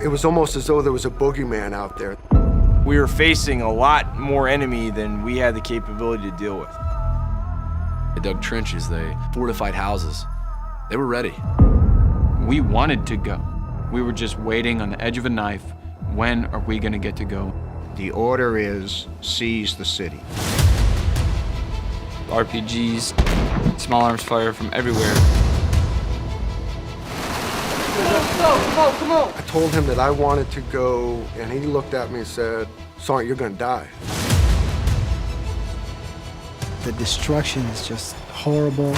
It was almost as though there was a boogeyman out there. We were facing a lot more enemy than we had the capability to deal with. They dug trenches, they fortified houses. They were ready. We wanted to go. We were just waiting on the edge of a knife. When are we gonna get to go? The order is seize the city. RPGs, small arms fire from everywhere. Come on. I told him that I wanted to go, and he looked at me and said, "Sergeant, you're gonna die." The destruction is just horrible.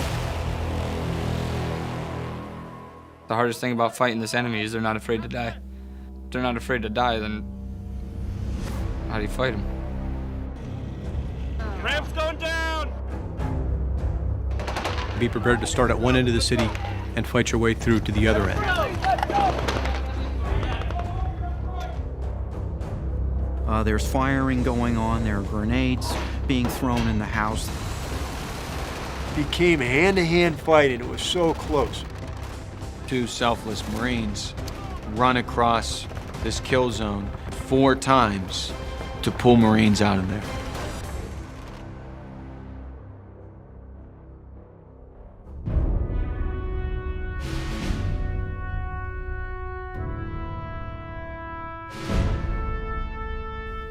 The hardest thing about fighting this enemy is they're not afraid to die. If they're not afraid to die, then how do you fight them? Ramp's going down! Be prepared to start at one end of the city and fight your way through to the other end. There's firing going on, there are grenades being thrown in the house. It became hand-to-hand fighting, it was so close. Two selfless Marines run across this kill zone 4 times to pull Marines out of there.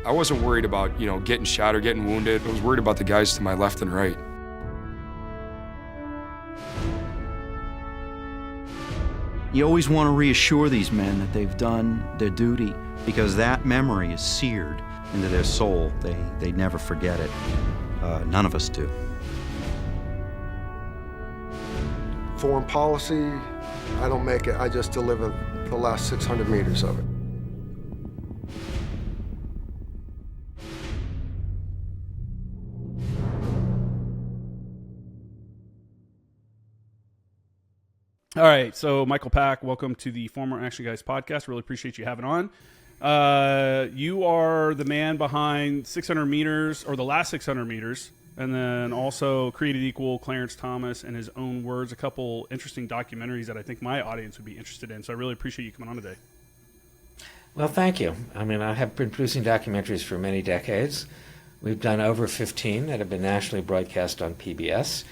I wasn't worried about, getting shot or getting wounded. I was worried about the guys to my left and right. You always want to reassure these men that they've done their duty, because that memory is seared into their soul. They never forget it. None of us do. Foreign policy, I don't make it. I just deliver the last 600 meters of it. All right, so Michael Pack, welcome to the Former Action Guys podcast. Really appreciate you having on. You are the man behind 600 meters, or the last 600 meters, and then also Created Equal, Clarence Thomas, in his own words, a couple interesting documentaries that I think my audience would be interested in. So I really appreciate you coming on today. Well, thank you. I mean, I have been producing documentaries for many decades. We've done over 15 that have been nationally broadcast on PBS.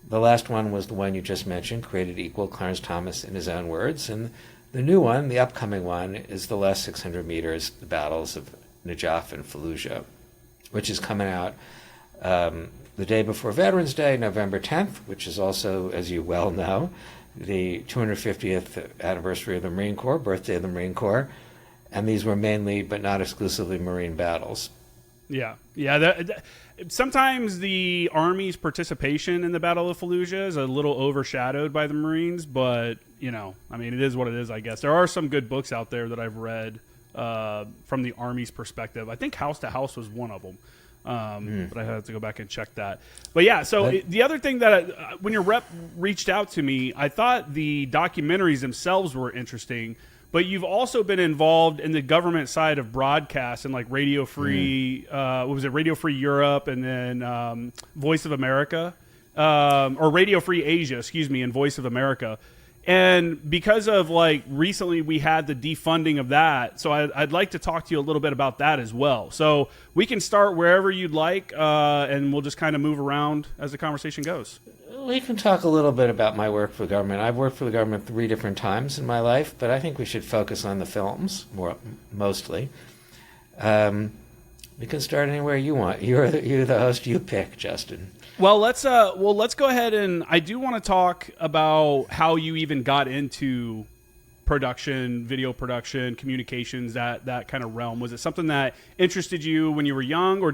The last one was the one you just mentioned, Created Equal, Clarence Thomas in his own words. And the new one, the upcoming one, is the last 600 meters, the battles of Najaf and Fallujah, which is coming out the day before Veterans Day, November 10th, which is also, as you well know, the 250th anniversary of the Marine Corps, birthday of the Marine Corps. And these were mainly, but not exclusively, Marine battles. Yeah. Sometimes the Army's participation in the Battle of Fallujah is a little overshadowed by the Marines, but, it is what it is, I guess. There are some good books out there that I've read from the Army's perspective. I think House to House was one of them, but I had to go back and check that. But, yeah, the other thing that when your rep reached out to me, I thought the documentaries themselves were interesting. But you've also been involved in the government side of broadcast and like Radio Free, Radio Free Europe, and then Voice of America, or Radio Free Asia, and Voice of America. And because of recently we had the defunding of that, so I'd like to talk to you a little bit about that as well. So we can start wherever you'd like, and we'll just kind of move around as the conversation goes. We can talk a little bit about my work for the government. I've worked for the government 3 different times in my life, but I think we should focus on the films mostly. We can start anywhere you want. You're the host. You pick, Justin. Well, let's go ahead, and I do want to talk about how you even got into production, video production, communications, that kind of realm. Was it something that interested you when you were young, or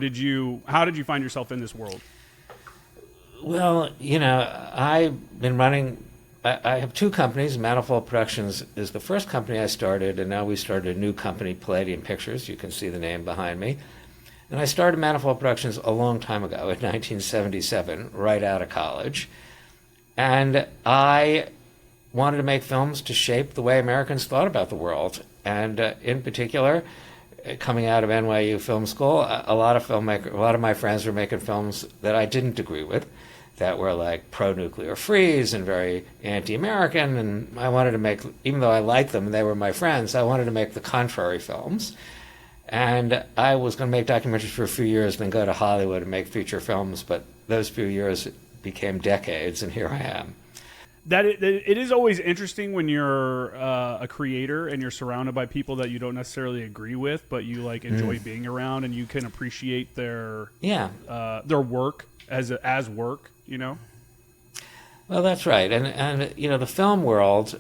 how did you find yourself in this world? Well, I've been running, I have 2 companies. Manifold Productions is the first company I started, and now we started a new company, Palladium Pictures. You can see the name behind me. And I started Manifold Productions a long time ago, in 1977, right out of college. And I wanted to make films to shape the way Americans thought about the world. And in particular, coming out of NYU Film School, a lot of my friends were making films that I didn't agree with, that were like pro-nuclear freeze and very anti-American, and I wanted to make, even though I liked them and they were my friends, I wanted to make the contrary films. And I was going to make documentaries for a few years, then go to Hollywood and make feature films, but those few years became decades, and here I am. It is always interesting when you're a creator and you're surrounded by people that you don't necessarily agree with, but you like enjoy being around, and you can appreciate their work as work, you know. Well, that's right, and you know, the film world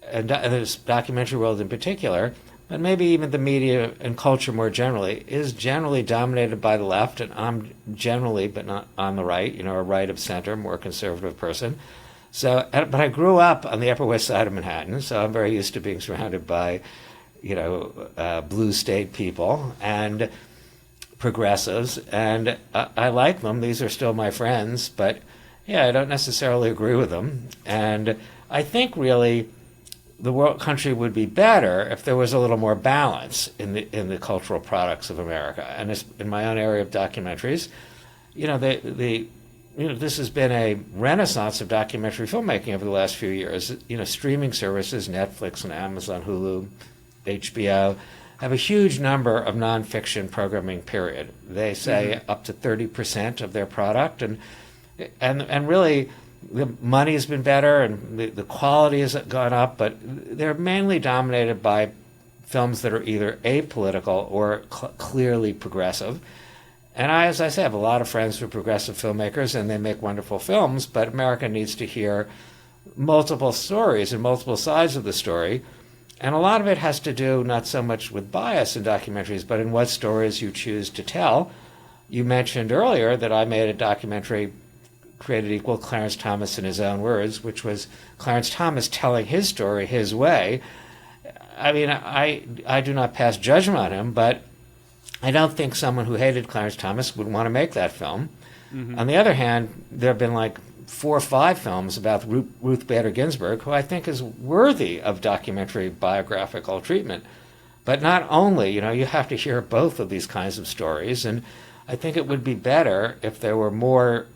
and this documentary world in particular, but maybe even the media and culture more generally, is generally dominated by the left, and I'm generally, but not on the right, you know, a right of center, more conservative person. So, but I grew up on the Upper West Side of Manhattan, so I'm very used to being surrounded by, you know, blue state people and progressives, and I like them. These are still my friends, but yeah, I don't necessarily agree with them. And I think really the country would be better if there was a little more balance in the cultural products of America. And in my own area of documentaries, you know, this has been a renaissance of documentary filmmaking over the last few years. You know, streaming services, Netflix and Amazon, Hulu, HBO, have a huge number of nonfiction programming, period. They say up to 30% of their product, and really the money has been better and the quality has gone up, but they're mainly dominated by films that are either apolitical or clearly progressive. And I, as I say, have a lot of friends who are progressive filmmakers, and they make wonderful films, but America needs to hear multiple stories and multiple sides of the story. And a lot of it has to do not so much with bias in documentaries, but in what stories you choose to tell. You mentioned earlier that I made a documentary created equal, Clarence Thomas in his own words, which was Clarence Thomas telling his story his way. I mean, I do not pass judgment on him, but I don't think someone who hated Clarence Thomas would want to make that film. On the other hand, there have been like 4 or 5 films about Ruth Bader Ginsburg, who I think is worthy of documentary biographical treatment. But not only, you know, you have to hear both of these kinds of stories, and I think it would be better if there were more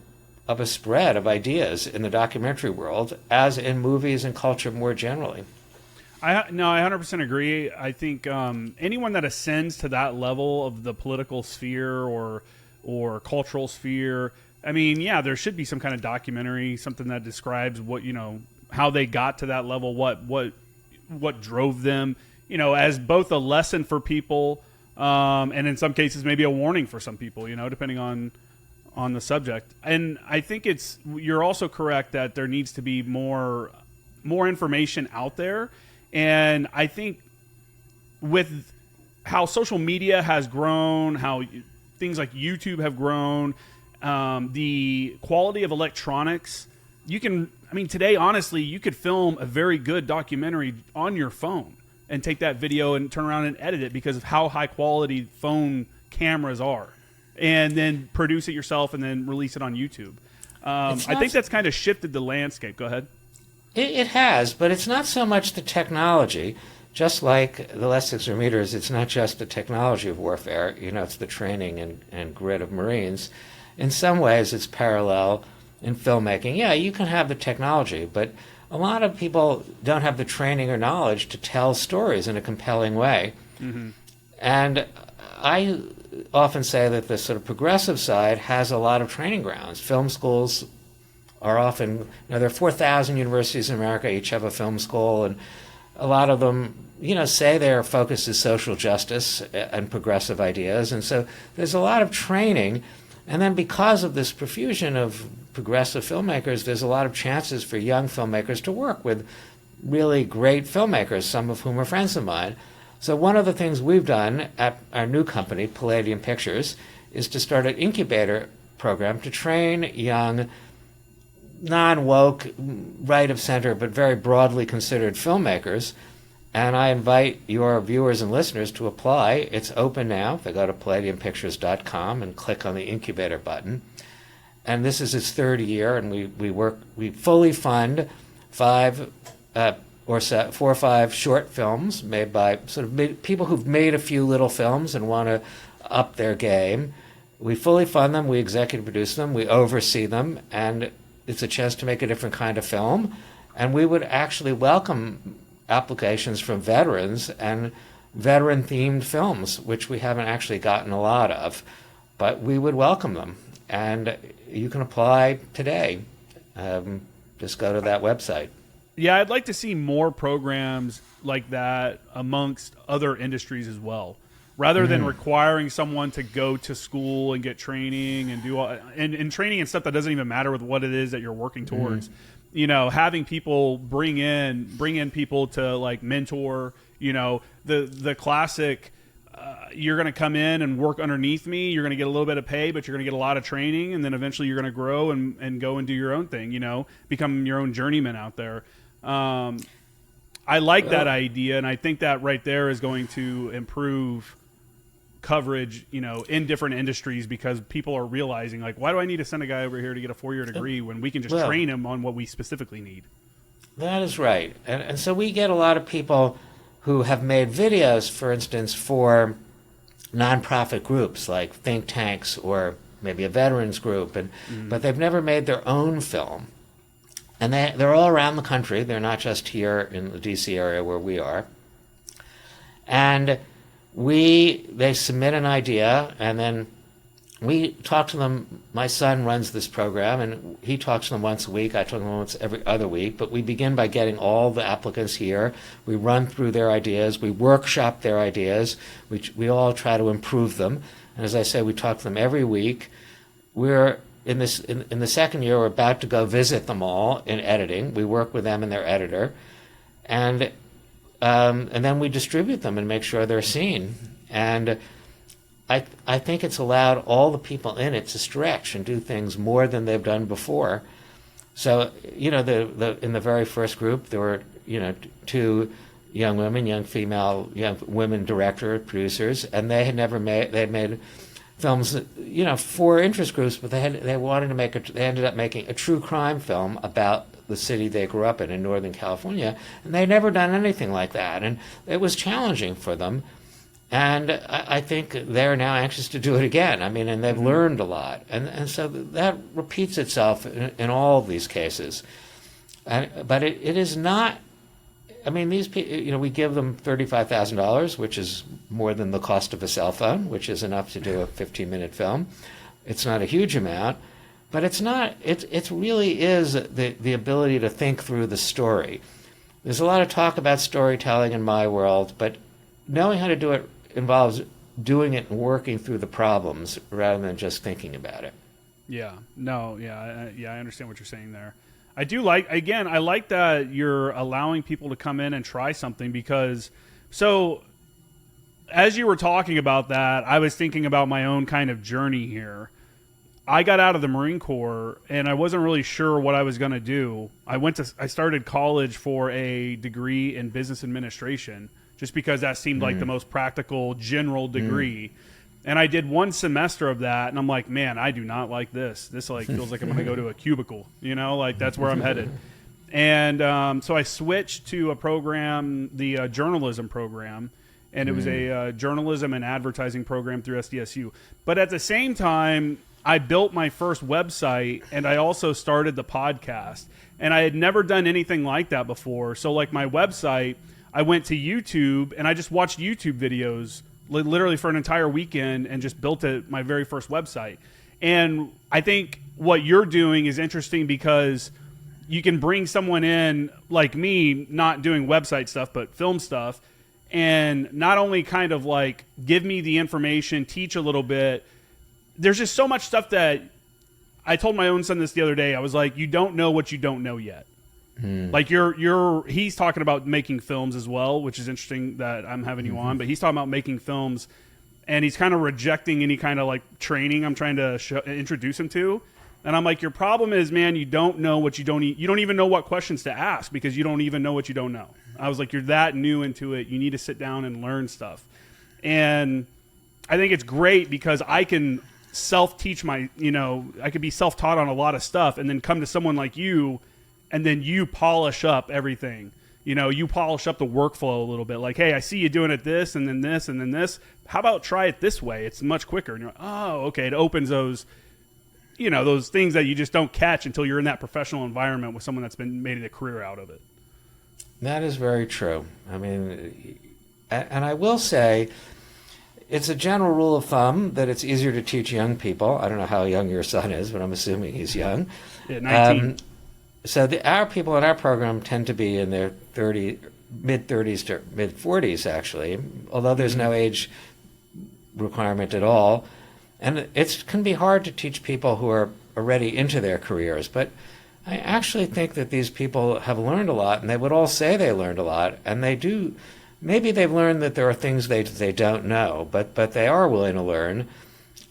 of a spread of ideas in the documentary world, as in movies and culture more generally. I 100% agree. I think anyone that ascends to that level of the political sphere or cultural sphere, I mean, yeah, there should be some kind of documentary, something that describes what, you know, how they got to that level, what drove them, you know, as both a lesson for people, and in some cases maybe a warning for some people, you know, depending on the subject. And I think you're also correct that there needs to be more information out there. And I think with how social media has grown, how things like YouTube have grown, the quality of electronics, today, honestly, you could film a very good documentary on your phone and take that video and turn around and edit it because of how high quality phone cameras are, and then produce it yourself and then release it on YouTube. I think that's kind of shifted the landscape. Go ahead. It has, but it's not so much the technology. Just like the less meters, it's not just the technology of warfare. You know, it's the training and grit of Marines. In some ways, it's parallel in filmmaking. Yeah, you can have the technology, but a lot of people don't have the training or knowledge to tell stories in a compelling way. And I often say that the sort of progressive side has a lot of training grounds. Film schools are often, you know, there are 4,000 universities in America, each have a film school, and a lot of them, you know, say their focus is social justice and progressive ideas. And so there's a lot of training. And then because of this profusion of progressive filmmakers, there's a lot of chances for young filmmakers to work with really great filmmakers, some of whom are friends of mine. So one of the things we've done at our new company, Palladium Pictures, is to start an incubator program to train young, non-woke, right-of-center, but very broadly considered filmmakers. And I invite your viewers and listeners to apply. It's open now. They go to palladiumpictures.com and click on the incubator button. And this is its 3rd year, and we fully fund 4 or 5 short films made by people who've made a few little films and want to up their game. We fully fund them, we executive produce them, we oversee them, and it's a chance to make a different kind of film. And we would actually welcome applications from veterans and veteran-themed films, which we haven't actually gotten a lot of, but we would welcome them. And you can apply today. Just go to that website. Yeah, I'd like to see more programs like that amongst other industries as well, rather than requiring someone to go to school and get training and do all and training and stuff that doesn't even matter with what it is that you're working towards. You know, having people bring in people to like mentor. You know, the classic. You're going to come in and work underneath me. You're going to get a little bit of pay, but you're going to get a lot of training, and then eventually you're going to grow and go and do your own thing. You know, become your own journeyman out there. I like that idea, and I think that right there is going to improve coverage, you know, in different industries, because people are realizing, like, why do I need to send a guy over here to get a 4-year degree when we can just train him on what we specifically need? That is right. And so we get a lot of people who have made videos, for instance, for nonprofit groups like think tanks or maybe a veterans group, but they've never made their own film. And they're all around the country. They're not just here in the D.C. area where we are. And they submit an idea, and then we talk to them. My son runs this program, and he talks to them once a week. I talk to them once every other week. But we begin by getting all the applicants here. We run through their ideas. We workshop their ideas. We all try to improve them. And as I say, we talk to them every week. We're in the second year, we're about to go visit them all in editing. We work with them and their editor, and then we distribute them and make sure they're seen. And I think it's allowed all the people in it to stretch and do things more than they've done before. So, you know, in the very first group, there were, you know, 2 young women, young women producers, and they had made films, you know, for interest groups, but they ended up making a true crime film about the city they grew up in Northern California, and they'd never done anything like that, and it was challenging for them. And I think they're now anxious to do it again. I mean, and they've learned a lot, and so that repeats itself in all of these cases. But it is not. I mean, these people, you know, we give them $35,000, which is more than the cost of a cell phone, which is enough to do a 15-minute film. It's not a huge amount, but it's not. It really is the ability to think through the story. There's a lot of talk about storytelling in my world, but knowing how to do it involves doing it and working through the problems rather than just thinking about it. Yeah. No. Yeah. I understand what you're saying there. I do like, again, I like that you're allowing people to come in and try something, because so as you were talking about that, I was thinking about my own kind of journey here. I got out of the Marine Corps and I wasn't really sure what I was going to do. I started college for a degree in business administration, just because that seemed like the most practical general degree. And I did 1 semester of that, and I'm like, man, I do not like this. This like feels like I'm going to go to a cubicle, you know, like that's where I'm headed. And so I switched to a program, the journalism program, and it was a journalism and advertising program through SDSU. But at the same time, I built my first website, and I also started the podcast. And I had never done anything like that before. So like my website, I went to YouTube, and I just watched YouTube videos literally for an entire weekend and just built my very first website. And I think what you're doing is interesting, because you can bring someone in like me, not doing website stuff, but film stuff, and not only kind of like give me the information, teach a little bit. There's just so much stuff that I told my own son this the other day. I was like, you don't know what you don't know yet. Like he's talking about making films as well, which is interesting that I'm having you on, but he's talking about making films, and he's kind of rejecting any kind of like training I'm trying to introduce him to. And I'm like, your problem is, man, you don't know what you don't even know what questions to ask, because you don't even know what you don't know. I was like, you're that new into it. You need to sit down and learn stuff. And I think it's great because I can self-teach I could be self-taught on a lot of stuff, and then come to someone like you, and then you polish up everything. you polish up the workflow a little bit. Like, hey, I see you doing it this, and then this, and then this. How about try it this way? It's much quicker. And you're like, oh, okay. It opens those, those things that you just don't catch until you're in that professional environment with someone that's been made a career out of it. That is very true. I mean, and I will say, it's a general rule of thumb that it's easier to teach young people. I don't know how young your son is, but I'm assuming he's young. Yeah, 19. So our people in our program tend to be in their mid-30s to mid-40s, actually, although there's no age requirement at all. And it can be hard to teach people who are already into their careers. But I actually think that these people have learned a lot, and they would all say they learned a lot, and they do. Maybe they've learned that there are things they don't know, but they are willing to learn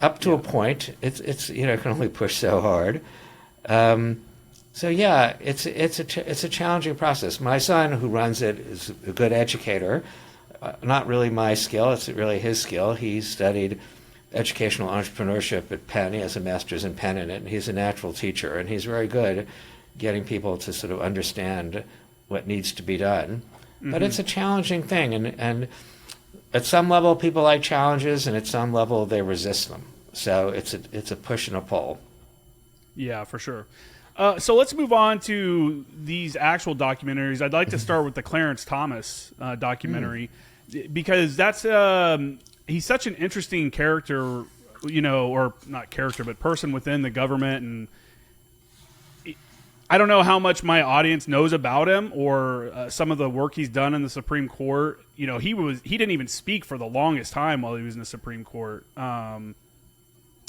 up to a point. It's it can only push so hard. So yeah, it's a challenging process. My son, who runs it, is a good educator. Not really my skill; it's really his skill. He studied educational entrepreneurship at Penn. He has a master's in Penn in it, and he's a natural teacher, and he's very good at getting people to sort of understand what needs to be done. But it's a challenging thing, and at some level people like challenges, and at some level they resist them. So it's a push and a pull. Yeah, for sure. So let's move on to these actual documentaries. I'd like to start with the Clarence Thomas documentary, because that's he's such an interesting character, or not character, but person within the government. And I don't know how much my audience knows about him or some of the work he's done in the Supreme Court. He didn't even speak for the longest time while he was in the Supreme Court. I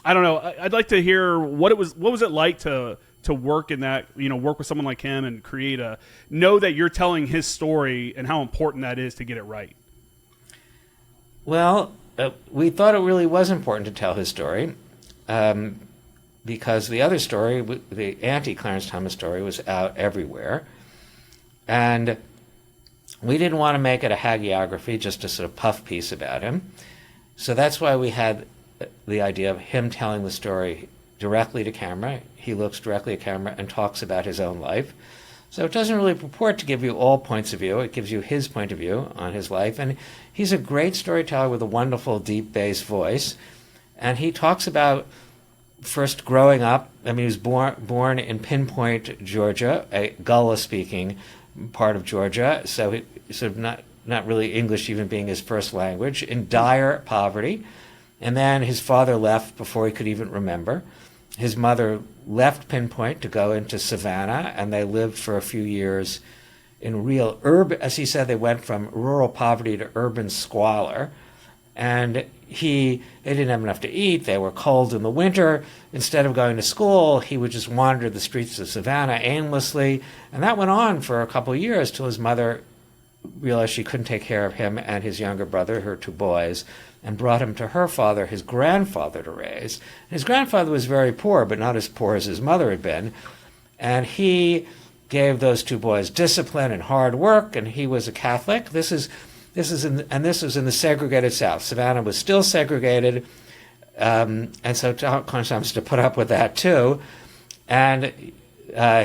don't know. I'd like to hear what was it like to work in that, work with someone like him and know that you're telling his story and how important that is to get it right. Well, we thought it really was important to tell his story. Because the other story, the anti-Clarence Thomas story, was out everywhere. And we didn't want to make it a hagiography, just a sort of puff piece about him. So that's why we had the idea of him telling the story directly to camera. He looks directly at camera and talks about his own life. So it doesn't really purport to give you all points of view. It gives you his point of view on his life. And he's a great storyteller with a wonderful, deep bass voice. And he talks about first growing up. I mean, he was born in Pinpoint, Georgia, a Gullah-speaking part of Georgia, so he sort of not really English even being his first language, in dire poverty. And then his father left before he could even remember. His mother left Pinpoint to go into Savannah, and they lived for a few years in real urban, as he said, they went from rural poverty to urban squalor. And they didn't have enough to eat. They were cold in the winter. Instead of going to school, he would just wander the streets of Savannah aimlessly. And that went on for a couple of years till his mother realized she couldn't take care of him and his younger brother, her two boys, and brought him to her father, his grandfather, to raise. And his grandfather was very poor, but not as poor as his mother had been. And he gave those two boys discipline and hard work, and he was a Catholic. This was in the segregated South. Savannah was still segregated, and so Clarence Thomas had to put up with that too. And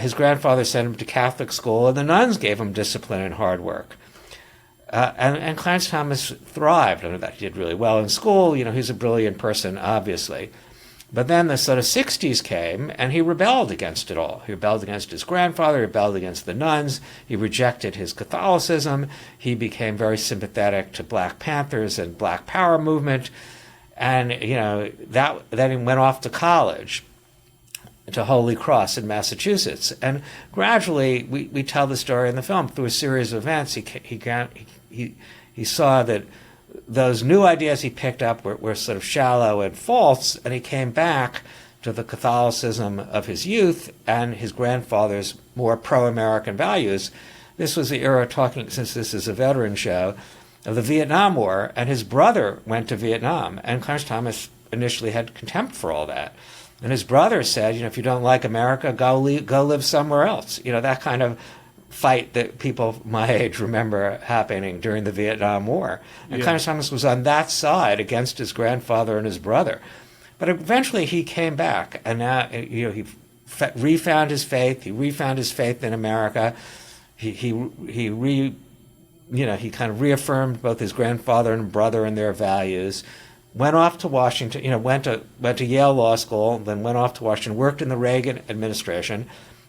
his grandfather sent him to Catholic school, and the nuns gave him discipline and hard work. And Clarence Thomas thrived under that. He did really well in school. He's a brilliant person, obviously. But then the sort of 60s came, and he rebelled against it all. He rebelled against his grandfather, he rebelled against the nuns, he rejected his Catholicism, he became very sympathetic to Black Panthers and Black Power movement, and, then he went off to college, to Holy Cross in Massachusetts. And gradually, we tell the story in the film, through a series of events, he saw that those new ideas he picked up were sort of shallow and false, and he came back to the Catholicism of his youth and his grandfather's more pro-American values. This was the era, since this is a veteran show, of the Vietnam War, and his brother went to Vietnam, and Clarence Thomas initially had contempt for all that. And his brother said, if you don't like America, go live somewhere else. That kind of fight that people my age remember happening during the Vietnam War. And Clarence Thomas was on that side against his grandfather and his brother. But eventually he came back, and now he refound his faith. He refound his faith in America. he kind of reaffirmed both his grandfather and brother and their values. Went off to Washington, went to Yale Law School, then went off to Washington, worked in the Reagan administration,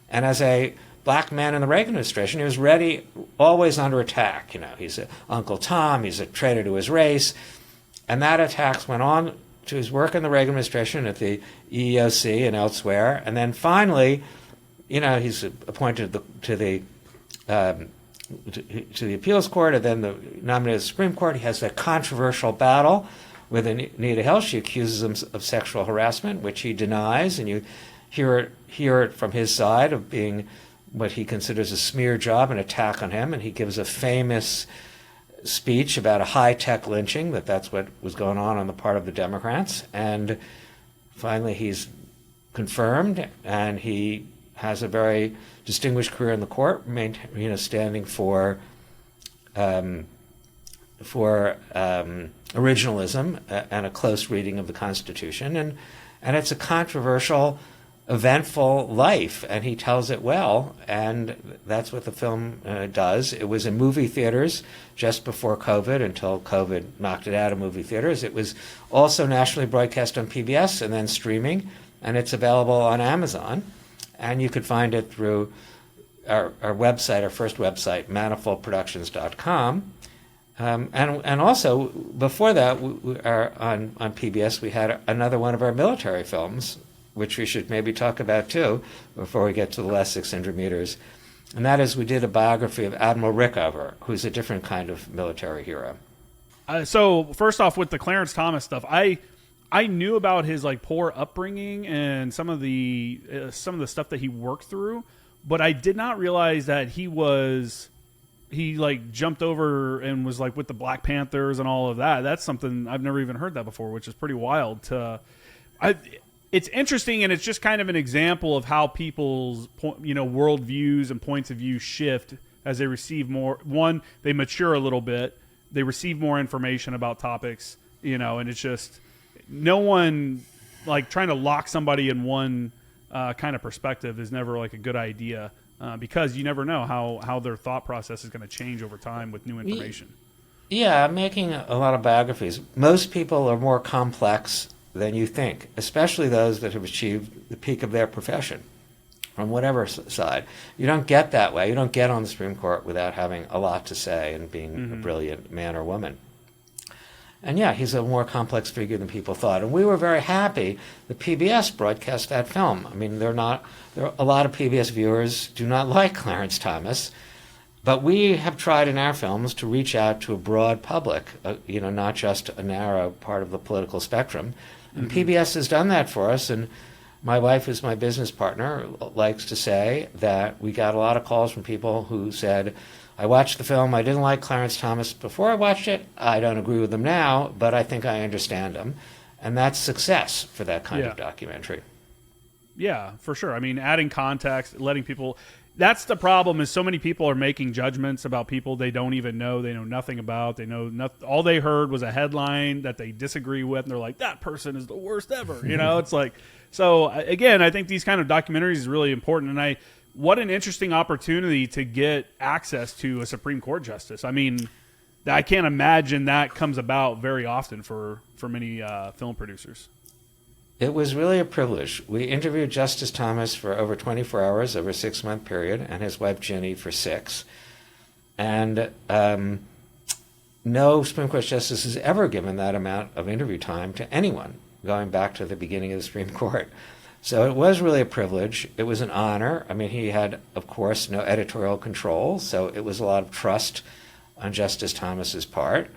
and as a black man in the Reagan administration, he was ready, always under attack. He's Uncle Tom, he's a traitor to his race, and that attacks went on to his work in the Reagan administration at the EEOC and elsewhere, and then finally, he's appointed to the appeals court, and then nominated to the Supreme Court. He has that controversial battle with Anita Hill. She accuses him of sexual harassment, which he denies, and you hear it from his side of being what he considers a smear job, an attack on him, and he gives a famous speech about a high-tech lynching, that's what was going on the part of the Democrats, and finally he's confirmed, and he has a very distinguished career in the court, standing for originalism and a close reading of the Constitution, and it's a controversial, eventful life, and he tells it well, and that's what the film does. It was in movie theaters just before COVID, until COVID knocked it out of movie theaters. It was also nationally broadcast on PBS and then streaming, and it's available on Amazon, and you could find it through our website, our first website, manifoldproductions.com. And also, before that, on PBS, we had another one of our military films, which we should maybe talk about too, before we get to the last 600 meters. And that is, we did a biography of Admiral Rickover, who's a different kind of military hero. So first off, with the Clarence Thomas stuff, I knew about his poor upbringing and some of the stuff that he worked through, but I did not realize that he jumped over and was with the Black Panthers and all of that. That's something I've never even heard that before, which is pretty wild. It's interesting, and it's just kind of an example of how people's worldviews and points of view shift as they receive more. One, they mature a little bit, they receive more information about topics, and it's just no one trying to lock somebody in one kind of perspective is never a good idea. Because you never know how their thought process is going to change over time with new information. Yeah, I'm making a lot of biographies. Most people are more complex than you think, especially those that have achieved the peak of their profession from whatever side. You don't get that way. You don't get on the Supreme Court without having a lot to say and being a brilliant man or woman. And yeah, he's a more complex figure than people thought. And we were very happy that PBS broadcast that film. I mean, a lot of PBS viewers do not like Clarence Thomas, but we have tried in our films to reach out to a broad public, not just a narrow part of the political spectrum. And PBS has done that for us. And my wife, who's my business partner, likes to say that we got a lot of calls from people who said, I watched the film, I didn't like Clarence Thomas before I watched it, I don't agree with him now, but I think I understand him. And that's success for that kind of documentary. Yeah, for sure. I mean, adding context, letting people... That's the problem, is so many people are making judgments about people they don't even know, they know nothing about, they know nothing. All they heard was a headline that they disagree with, and they're like, that person is the worst ever. It's so again, I think these kind of documentaries is really important, and what an interesting opportunity to get access to a Supreme Court justice. I mean, I can't imagine that comes about very often for many film producers. It was really a privilege. We interviewed Justice Thomas for over 24 hours over a 6-month period, and his wife Ginny for 6. And no Supreme Court justice has ever given that amount of interview time to anyone, going back to the beginning of the Supreme Court. So it was really a privilege. It was an honor. I mean, he had, of course, no editorial control, so it was a lot of trust on Justice Thomas's part.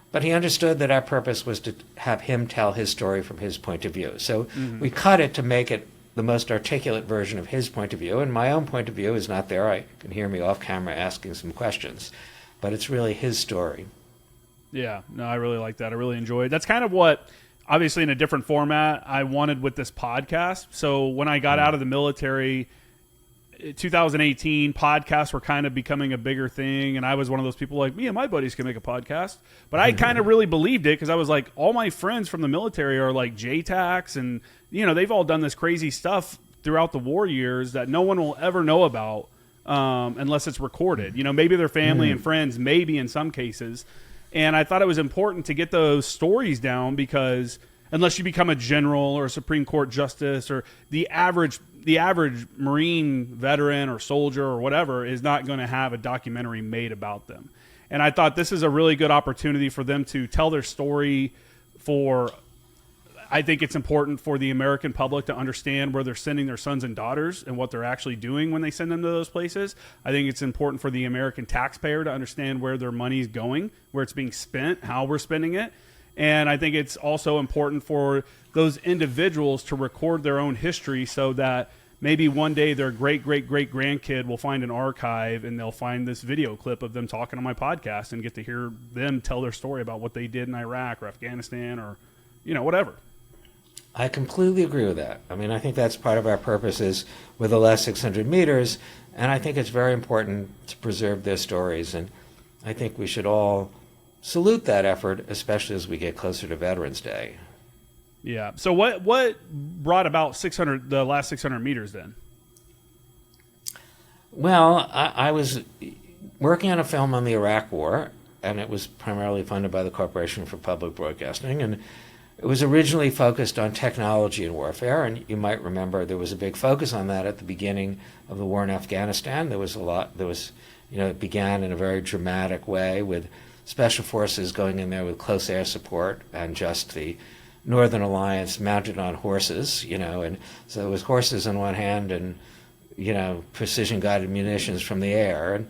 But he understood that our purpose was to have him tell his story from his point of view. So we cut it to make it the most articulate version of his point of view, and my own point of view is not there. I can hear me off camera asking some questions, but it's really his story. Yeah, no, I really like that. I really enjoy it. That's kind of what, obviously in a different format, I wanted with this podcast. So when I got out of the military, 2018, podcasts were kind of becoming a bigger thing, and I was one of those people me and my buddies can make a podcast. But I kind of really believed it, because I was like, all my friends from the military are like JTACs, and they've all done this crazy stuff throughout the war years that no one will ever know about unless it's recorded. You know, maybe their family and friends, maybe in some cases. And I thought it was important to get those stories down because unless you become a general or a Supreme Court justice or the average Marine veteran or soldier or whatever is not going to have a documentary made about them. And I thought this is a really good opportunity for them to tell their story. I think it's important for the American public to understand where they're sending their sons and daughters and what they're actually doing when they send them to those places. I think it's important for the American taxpayer to understand where their money is going, where it's being spent, how we're spending it. And I think it's also important for those individuals to record their own history so that maybe one day their great-great-great-grandkid will find an archive and they'll find this video clip of them talking on my podcast and get to hear them tell their story about what they did in Iraq or Afghanistan or, you know, whatever. I completely agree with that. I mean, I think that's part of our purposes with the last 600 meters, and I think it's very important to preserve their stories, and I think we should all salute that effort, especially as we get closer to Veterans Day. Yeah. So what brought about the last 600 meters then? Well, I was working on a film on the Iraq War, and it was primarily funded by the Corporation for Public Broadcasting, and it was originally focused on technology and warfare, and you might remember there was a big focus on that at the beginning of the war in Afghanistan. It began in a very dramatic way with special forces going in there with close air support and just the Northern Alliance mounted on horses, and so it was horses on one hand and, precision-guided munitions from the air. And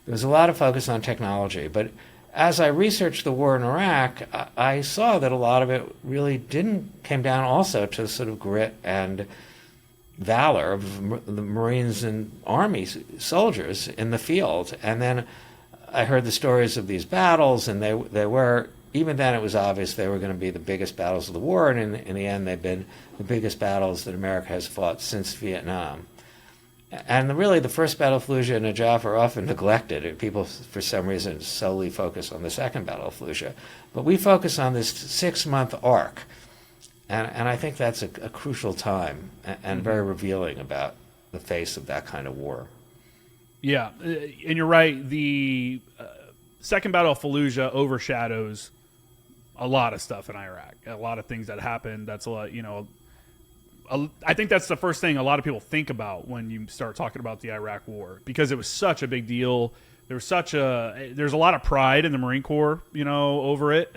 there was a lot of focus on technology, but as I researched the war in Iraq, I saw that a lot of it really came down also to sort of grit and valor of the Marines and Army soldiers in the field. And then I heard the stories of these battles, and they were, even then it was obvious they were going to be the biggest battles of the war, and in the end they've been the biggest battles that America has fought since Vietnam. And really, the first Battle of Fallujah and Najaf are often neglected. People, for some reason, solely focus on the second Battle of Fallujah. But we focus on this 6-month arc. And I think that's a crucial time and very revealing about the face of that kind of war. Yeah, and you're right. The second Battle of Fallujah overshadows a lot of stuff in Iraq, a lot of things that happened. That's a lot, I think that's the first thing a lot of people think about when you start talking about the Iraq War, because it was such a big deal. There's a lot of pride in the Marine Corps, over it.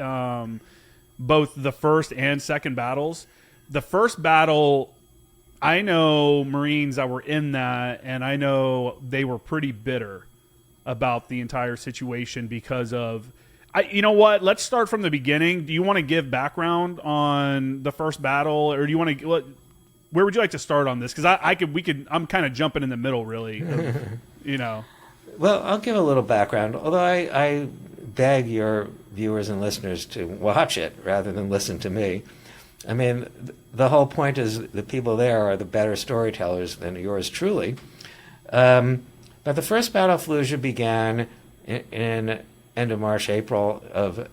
Both the first and second battles. The first battle, I know Marines that were in that, and I know they were pretty bitter about the entire situation because of. You know what? Let's start from the beginning. Do you want to give background on the first battle, or do you want to? Where would you like to start on this? Because I'm kind of jumping in the middle, really. Well, I'll give a little background. Although I beg your viewers and listeners to watch it rather than listen to me. I mean, the whole point is the people there are the better storytellers than yours truly. But the first Battle of Fallujah began in end of March, April of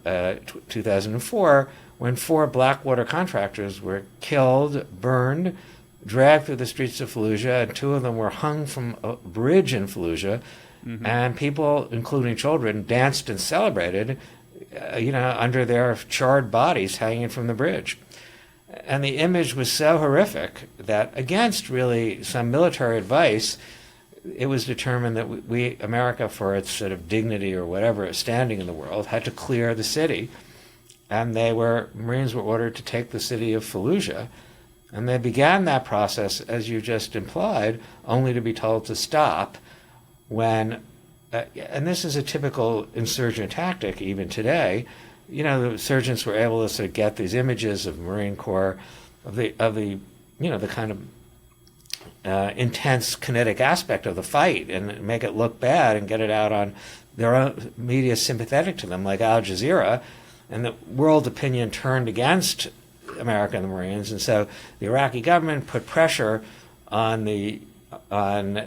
2004, when 4 Blackwater contractors were killed, burned, dragged through the streets of Fallujah, and 2 of them were hung from a bridge in Fallujah, and people, including children, danced and celebrated, under their charred bodies hanging from the bridge. And the image was so horrific that, against really some military advice, it was determined that America, for its sort of dignity or whatever standing in the world, had to clear the city. And Marines were ordered to take the city of Fallujah. And they began that process, as you just implied, only to be told to stop when, and this is a typical insurgent tactic even today, the insurgents were able to sort of get these images of Marine Corps, of the kind of intense kinetic aspect of the fight and make it look bad and get it out on their own media sympathetic to them, like Al Jazeera. And the world opinion turned against America and the Marines, and so the Iraqi government put pressure on the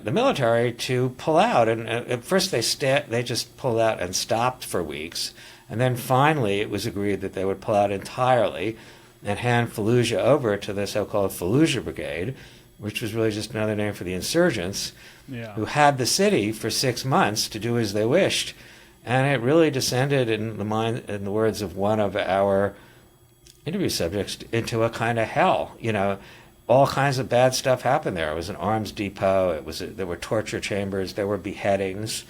military to pull out. And at first they just pulled out and stopped for weeks, and then finally it was agreed that they would pull out entirely and hand Fallujah over to the so-called Fallujah Brigade, which was really just another name for the insurgents. who had the city for 6 months to do as they wished. And it really descended, in the words of one of our interview subjects, into a kind of hell. All kinds of bad stuff happened there. It was an arms depot. There were torture chambers. There were beheadings.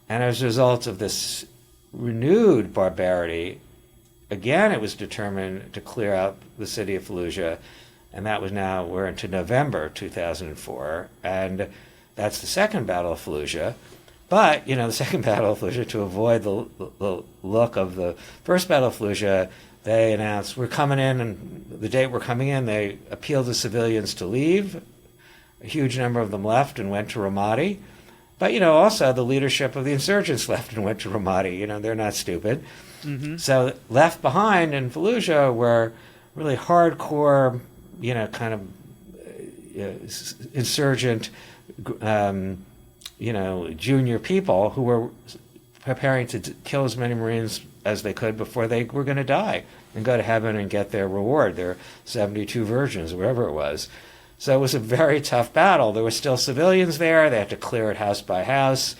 And as a result of this renewed barbarity, again, it was determined to clear out the city of Fallujah. And that was we're into November 2004. And that's the second Battle of Fallujah. But, the second Battle of Fallujah, to avoid the look of the first Battle of Fallujah, they announced, we're coming in, and the date we're coming in, they appealed to civilians to leave. A huge number of them left and went to Ramadi. But, also the leadership of the insurgents left and went to Ramadi. They're not stupid. Mm-hmm. So left behind in Fallujah were really hardcore, kind of insurgent, junior people who were preparing to kill as many Marines as they could before they were going to die and go to heaven and get their reward, their 72 virgins, wherever it was. So it was a very tough battle. There were still civilians there. They had to clear it house by house.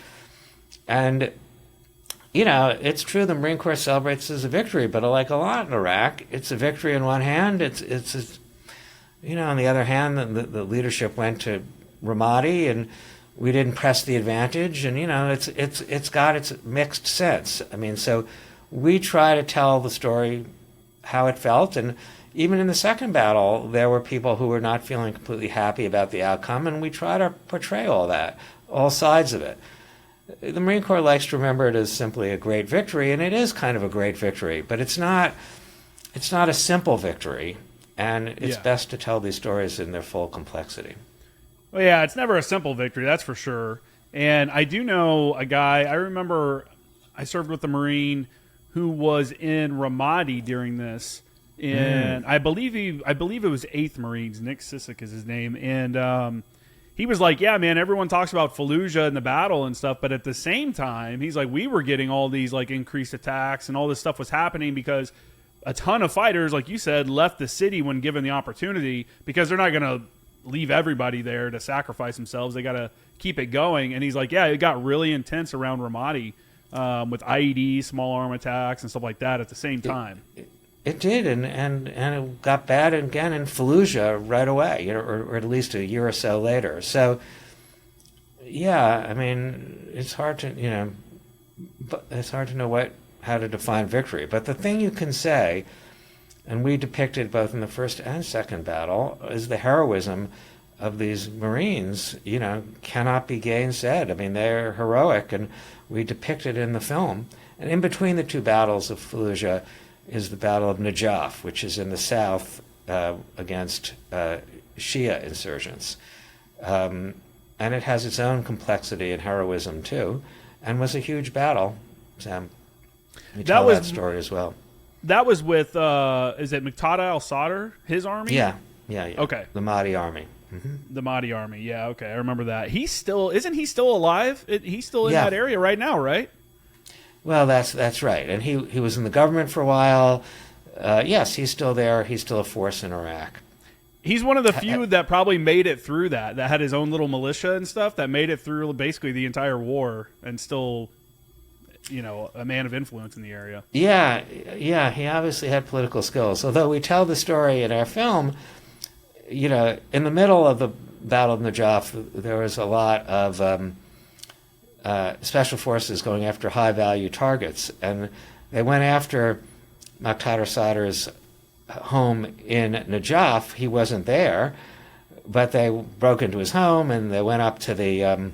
And, it's true the Marine Corps celebrates as a victory, but like a lot in Iraq, it's a victory on one hand. It's on the other hand, the leadership went to Ramadi, and we didn't press the advantage, and it's got its mixed sense. So we try to tell the story how it felt, and even in the second battle, there were people who were not feeling completely happy about the outcome, and we try to portray all that, all sides of it. The Marine Corps likes to remember it as simply a great victory, and it is kind of a great victory, but it's not a simple victory, and it's best to tell these stories in their full complexity. Well, yeah, it's never a simple victory, that's for sure. And I do know a guy, I remember I served with a Marine who was in Ramadi during this, and I believe it was 8th Marines. Nick Sissick is his name, and he was like, "Yeah, man, everyone talks about Fallujah and the battle and stuff, but at the same time, he's like, we were getting all these like increased attacks, and all this stuff was happening because a ton of fighters, like you said, left the city when given the opportunity because they're not going to leave everybody there to sacrifice themselves. They got to keep it going." And he's like, "Yeah, it got really intense around Ramadi." With IEDs, small arm attacks, and stuff like that at the same time. It did, and it got bad again in Fallujah right away, or at least a year or so later. So, yeah, it's hard to know how to define victory. But the thing you can say, and we depicted both in the first and second battle, is the heroism of these Marines. Cannot be gainsaid. They're heroic, and we depict it in the film. And in between the two battles of Fallujah is the Battle of Najaf, which is in the south against Shia insurgents. And it has its own complexity and heroism, too, and was a huge battle. Sam, we tell that story as well. That was with, is it Muqtada al-Sadr, his army? Yeah. Okay. The Mahdi army. Mm-hmm. The Mahdi army, yeah, okay, I remember that. Isn't he still alive? He's still in that area right now, right? Well, that's right. And he was in the government for a while. Yes, he's still there. He's still a force in Iraq. He's one of the few that probably made it through that had his own little militia and stuff, that made it through basically the entire war and still, a man of influence in the area. Yeah, he obviously had political skills. Although we tell the story in our film, in the middle of the Battle of Najaf, there was a lot of special forces going after high-value targets, and they went after Muqtada al-Sadr's home in Najaf. He wasn't there, but they broke into his home, and they went up to the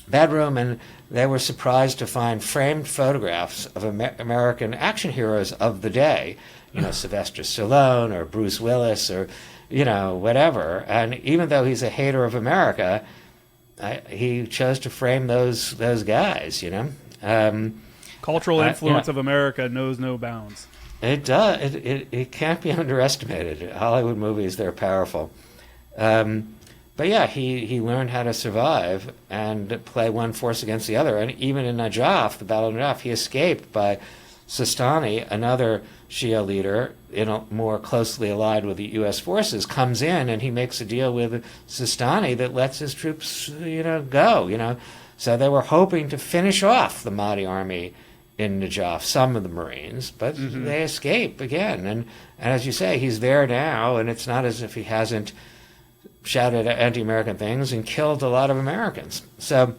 bedroom, and they were surprised to find framed photographs of American action heroes of the day, Sylvester Stallone or Bruce Willis or whatever. And even though he's a hater of America, he chose to frame those guys. Cultural influence of America knows no bounds. It does. It can't be underestimated. Hollywood movies, they're powerful. But yeah, he learned how to survive and play one force against the other. And even in Najaf, the Battle of Najaf, he escaped by Sistani, another Shia leader, more closely allied with the U.S. forces, comes in and he makes a deal with Sistani that lets his troops, go. So they were hoping to finish off the Mahdi army in Najaf, some of the Marines, but they escape again. And as you say, he's there now, and it's not as if he hasn't shouted anti-American things and killed a lot of Americans. So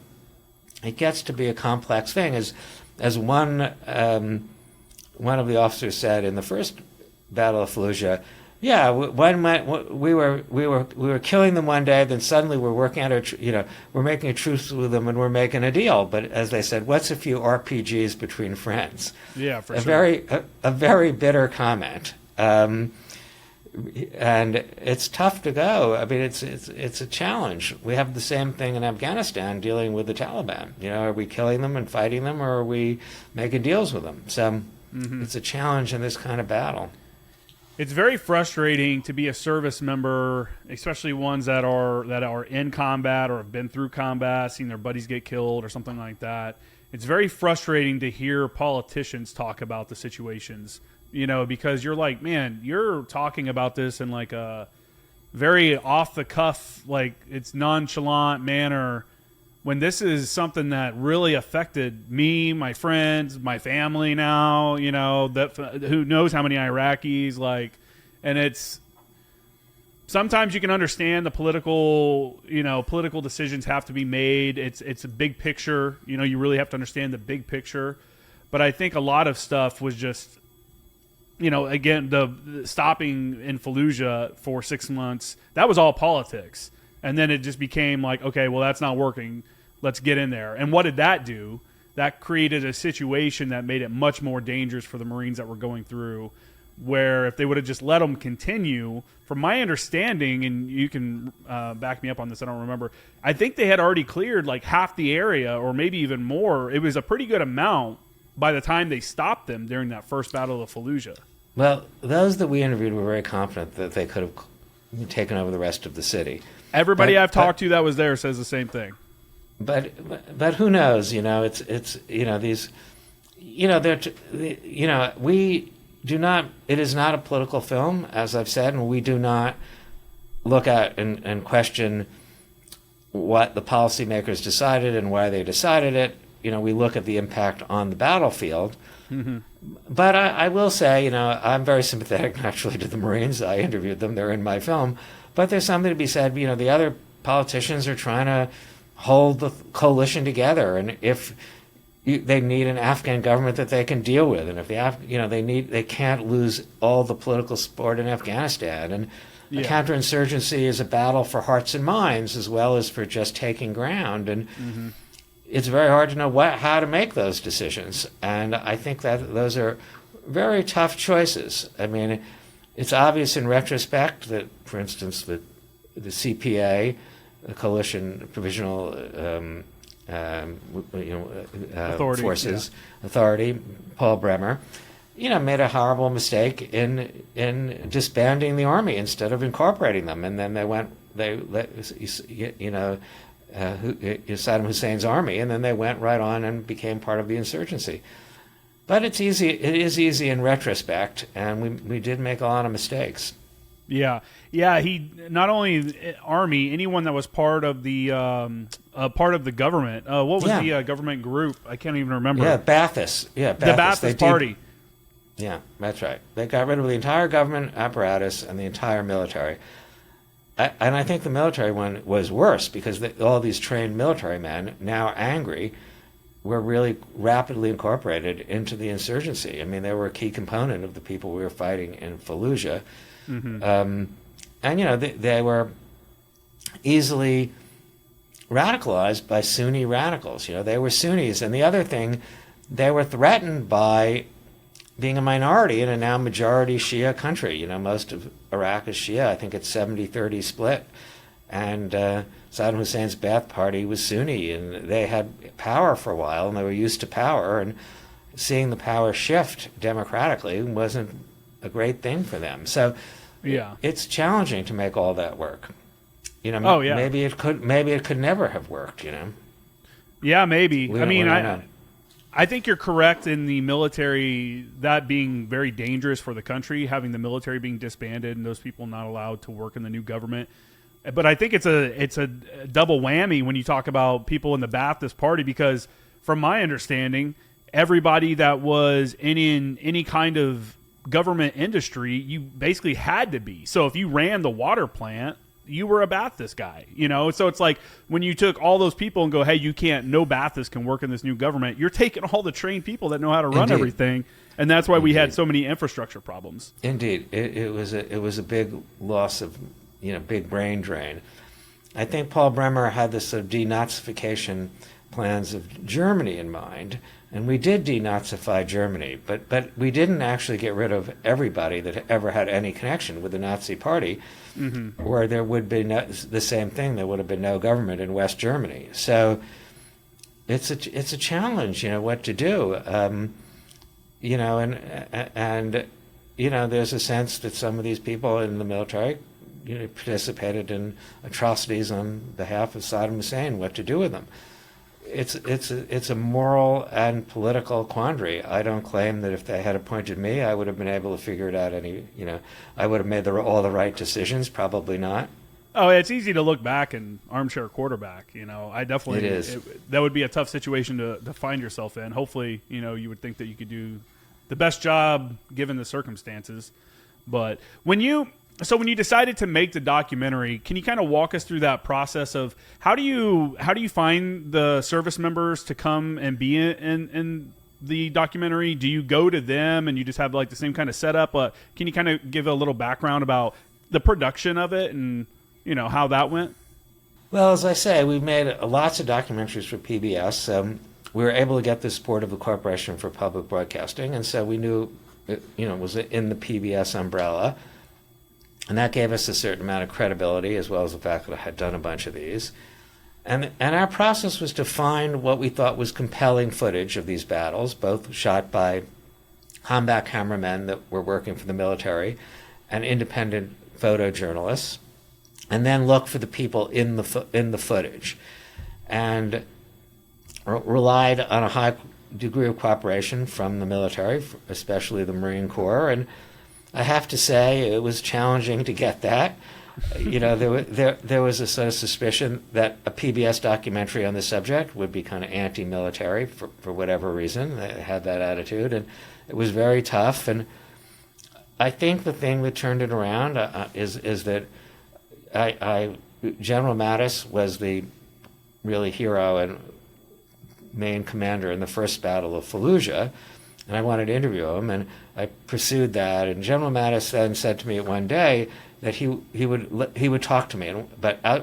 it gets to be a complex thing. As one of the officers said in the first Battle of Fallujah, we were killing them one day, then suddenly we're working out we're making a truce with them and we're making a deal. But as they said, what's a few RPGs between friends? Yeah, for sure. A very bitter comment. And it's tough to go. I mean, it's a challenge. We have the same thing in Afghanistan dealing with the Taliban. Are we killing them and fighting them, or are we making deals with them? So it's a challenge in this kind of battle. It's very frustrating to be a service member, especially ones that are in combat or have been through combat, seen their buddies get killed or something like that. It's very frustrating to hear politicians talk about the situations, because you're like, man, you're talking about this in like a very off the cuff, like it's nonchalant manner, when this is something that really affected me, my friends, my family now, that who knows how many Iraqis, and it's sometimes you can understand the political decisions have to be made. It's a big picture, you really have to understand the big picture. But I think a lot of stuff was just, again, the stopping in Fallujah for 6 months, that was all politics. And then it just became like, okay, well, that's not working. Let's get in there. And what did that do? That created a situation that made it much more dangerous for the Marines that were going through, where if they would have just let them continue, from my understanding, and you can back me up on this, I don't remember, I think they had already cleared like half the area or maybe even more. It was a pretty good amount by the time they stopped them during that first Battle of Fallujah. Well, those that we interviewed were very confident that they could have taken over the rest of the city. Everybody I've talked to that was there says the same thing. But who knows? It's these, we do not. It is not a political film, as I've said, and we do not look at and question what the policymakers decided and why they decided it. We look at the impact on the battlefield. Mm-hmm. But I will say, I'm very sympathetic naturally to the Marines. I interviewed them; they're in my film. But there's something to be said. The other politicians are trying to hold the coalition together, and if they need an Afghan government that they can deal with, and if they can't lose all the political support in Afghanistan, and the counterinsurgency is a battle for hearts and minds as well as for just taking ground, and it's very hard to know how to make those decisions. And I think that those are very tough choices. I mean, it's obvious in retrospect that, for instance, the CPA, the Coalition Provisional Authority, Paul Bremer, made a horrible mistake in disbanding the army instead of incorporating them, and then Saddam Hussein's army, and then they went right on and became part of the insurgency. But it is easy in retrospect, and we did make a lot of mistakes. Yeah. He not only army, anyone that was part of the government. What was the government group? I can't even remember. Yeah, Ba'athist. Yeah, Ba'athist. The Ba'athist Party. Yeah, that's right. They got rid of the entire government apparatus and the entire military. And I think the military one was worse because all these trained military men, now angry, were really rapidly incorporated into the insurgency. I mean, they were a key component of the people we were fighting in Fallujah. Mm-hmm. And they were easily radicalized by Sunni radicals. They were Sunnis. And the other thing, they were threatened by being a minority in a now majority Shia country. Most of Iraq is Shia. I think it's 70-30 split. And Saddam Hussein's Ba'ath Party was Sunni, and they had power for a while, and they were used to power. And seeing the power shift democratically wasn't a great thing for them. So it's challenging to make all that work. Maybe it could never have worked. Yeah, maybe. I think you're correct in the military, that being very dangerous for the country, having the military being disbanded and those people not allowed to work in the new government. But I think it's a double whammy when you talk about people in the Ba'athist Party, because from my understanding, everybody that was in any kind of government industry, you basically had to be. So if you ran the water plant, you were a Ba'athist guy, you know? So it's like when you took all those people and go, hey, no Ba'athist can work in this new government, you're taking all the trained people that know how to run everything. And that's why we had so many infrastructure problems. Indeed. It was a big loss of, big brain drain. I think Paul Bremer had this sort of denazification plans of Germany in mind, and we did denazify Germany, but we didn't actually get rid of everybody that ever had any connection with the Nazi Party, or there would be the same thing. There would have been no government in West Germany. So it's a challenge, what to do, and there's a sense that some of these people in the military, participated in atrocities on behalf of Saddam Hussein. What to do with them? It's a moral and political quandary. I don't claim that if they had appointed me, I would have been able to figure it out. I would have made all the right decisions. Probably not. Oh, it's easy to look back and armchair quarterback. I definitely. It is. That would be a tough situation to find yourself in. Hopefully, you would think that you could do the best job given the circumstances. But when you decided to make the documentary, can you kind of walk us through that process of how do you find the service members to come and be in the documentary? Do you go to them and you just have like the same kind of setup? Can you kind of give a little background about the production of it and how that went? Well, as I say, we've made lots of documentaries for PBS. We were able to get the support of the Corporation for Public Broadcasting, and so we knew it was in the PBS umbrella. And that gave us a certain amount of credibility, as well as the fact that I had done a bunch of these. And our process was to find what we thought was compelling footage of these battles, both shot by combat cameramen that were working for the military and independent photojournalists, and then look for the people in the footage. And relied on a high degree of cooperation from the military, especially the Marine Corps, and I have to say it was challenging to get that. There was a sort of suspicion that a PBS documentary on the subject would be kind of anti-military for whatever reason. They had that attitude, and it was very tough. And I think the thing that turned it around is that General Mattis was the really hero and main commander in the first battle of Fallujah, and I wanted to interview him, and I pursued that. And General Mattis then said to me one day that he would talk to me,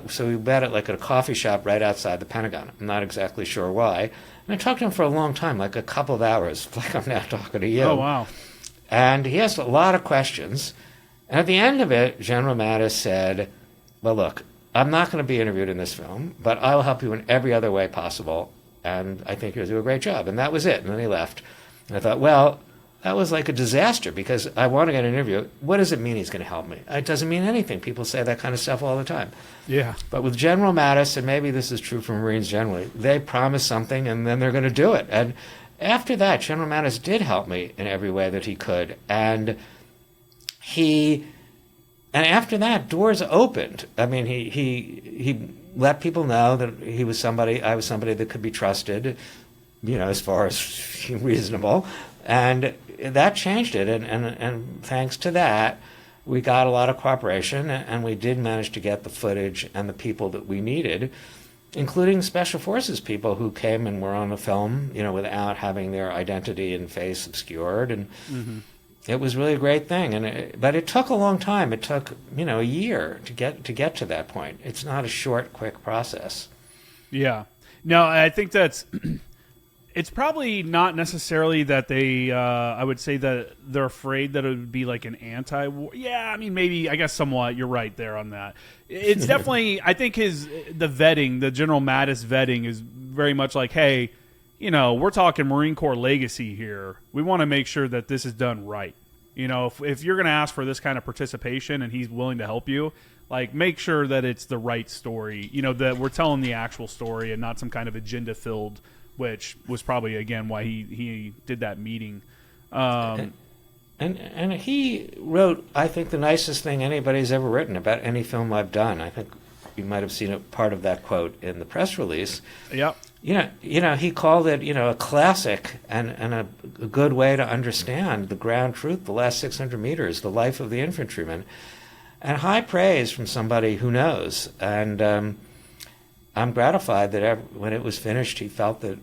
so we met at a coffee shop right outside the Pentagon. I'm not exactly sure why. And I talked to him for a long time, like a couple of hours, like I'm now talking to you. Oh, wow. And he asked a lot of questions. And at the end of it, General Mattis said, well, look, I'm not going to be interviewed in this film, but I will help you in every other way possible, and I think you'll do a great job. And that was it. And then he left. And I thought, well, that was like a disaster, because I want to get an interview. What does it mean he's going to help me? It doesn't mean anything. People say that kind of stuff all the time. Yeah. But with General Mattis, and maybe this is true for Marines generally, they promise something and then they're going to do it. And after that, General Mattis did help me in every way that he could. And after that, doors opened. I mean, he let people know that I was somebody that could be trusted, as far as reasonable. And that changed it, and thanks to that, we got a lot of cooperation, and we did manage to get the footage and the people that we needed, including Special Forces people who came and were on the film, without having their identity and face obscured, and it was really a great thing. But it took a long time. It took, a year to get to that point. It's not a short, quick process. Yeah. No, I think that's. It's probably not necessarily that they, I would say that they're afraid that it would be like an anti-war. Yeah, I mean, maybe, I guess somewhat, you're right there on that. It's definitely, I think the General Mattis vetting is very much like, hey, we're talking Marine Corps legacy here. We want to make sure that this is done right. If you're going to ask for this kind of participation and he's willing to help you, make sure that it's the right story, that we're telling the actual story and not some kind of agenda-filled which was probably again why he did that meeting. And he wrote, I think, the nicest thing anybody's ever written about any film I've done. I think you might have seen a part of that quote in the press release. Yep. He called it, a classic and a good way to understand the ground truth, the last 600 meters, the life of the infantryman, and high praise from somebody who knows. And I'm gratified that when it was finished, he felt that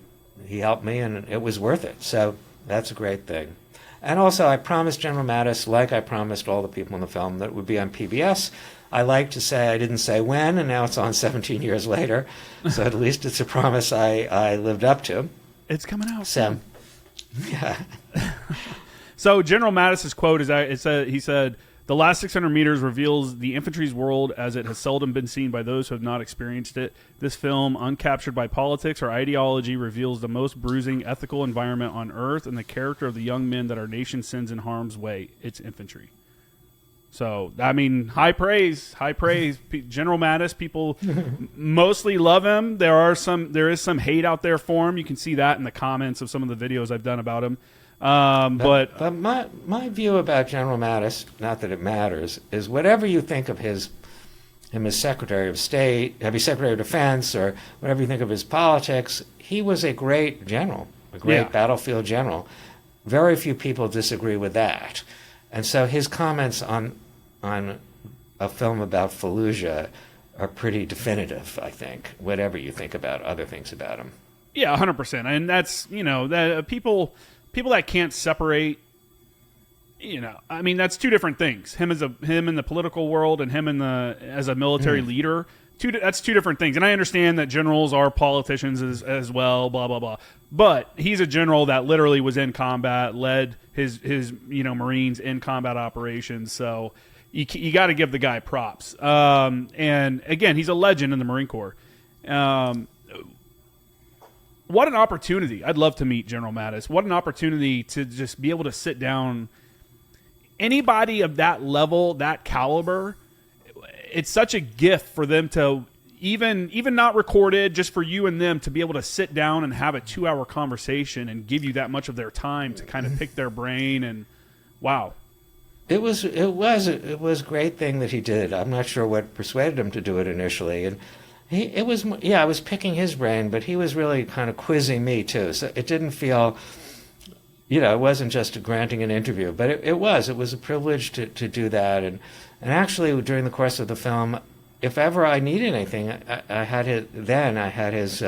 he helped me and it was worth it. So that's a great thing. And also, I promised General Mattis, like I promised all the people in the film, that it would be on PBS. I like to say I didn't say when, and now it's on 17 years later. So at least it's a promise I lived up to. It's coming out. So, yeah. So General Mattis's quote he said, "The last 600 meters reveals the infantry's world as it has seldom been seen by those who have not experienced it. This film, uncaptured by politics or ideology, reveals the most bruising ethical environment on earth and the character of the young men that our nation sends in harm's way. It's infantry." So, I mean, high praise. General Mattis, people mostly love him. There is some hate out there for him. You can see that in the comments of some of the videos I've done about him. But my view about General Mattis, not that it matters, is whatever you think of him as Secretary of State, Secretary of Defense, or whatever you think of his politics, he was a great general, a great battlefield general. Very few people disagree with that. And so his comments on a film about Fallujah are pretty definitive, I think, whatever you think about other things about him. Yeah, 100%. And that's, that people that can't separate, I mean, that's two different things. Him in the political world and him as a military leader. That's two different things. And I understand that generals are politicians as well, blah, blah, blah. But he's a general that literally was in combat, led his Marines in combat operations. So you got to give the guy props. And again, he's a legend in the Marine Corps. What an opportunity. I'd love to meet General Mattis. What an opportunity to just be able to sit down. Anybody of that level, that caliber, it's such a gift for them to even not recorded, just for you and them to be able to sit down and have a 2-hour conversation and give you that much of their time to kind of pick their brain. And wow. It was a great thing that he did. I'm not sure what persuaded him to do it initially. And I was picking his brain, but he was really kind of quizzing me too. So it didn't feel, it wasn't just granting an interview, but it was a privilege to do that. And actually, during the course of the film, if ever I needed anything, I had his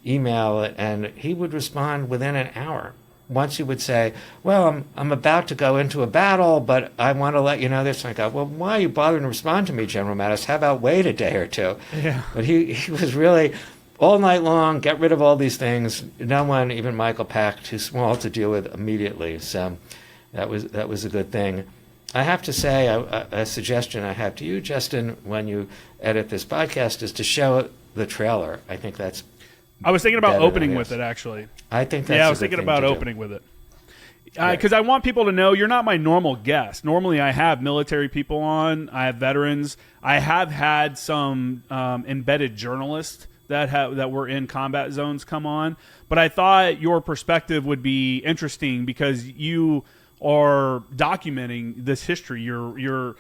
email, and he would respond within an hour. Once he would say, "Well, I'm about to go into a battle, but I want to let you know this." And I go, "Well, why are you bothering to respond to me, General Mattis? How about wait a day or two?" Yeah. But he was really all night long, get rid of all these things. No one, even Michael Pack, too small to deal with immediately. So that was a good thing. I have to say, a suggestion I have to you, Justin, when you edit this podcast, is to show the trailer. I think that's. I was thinking about opening with it, actually. I think that's. Yeah, I was thinking about opening with it. Because I want people to know you're not my normal guest. Normally, I have military people on. I have veterans. I have had some embedded journalists that were in combat zones come on. But I thought your perspective would be interesting because you are documenting this history. You're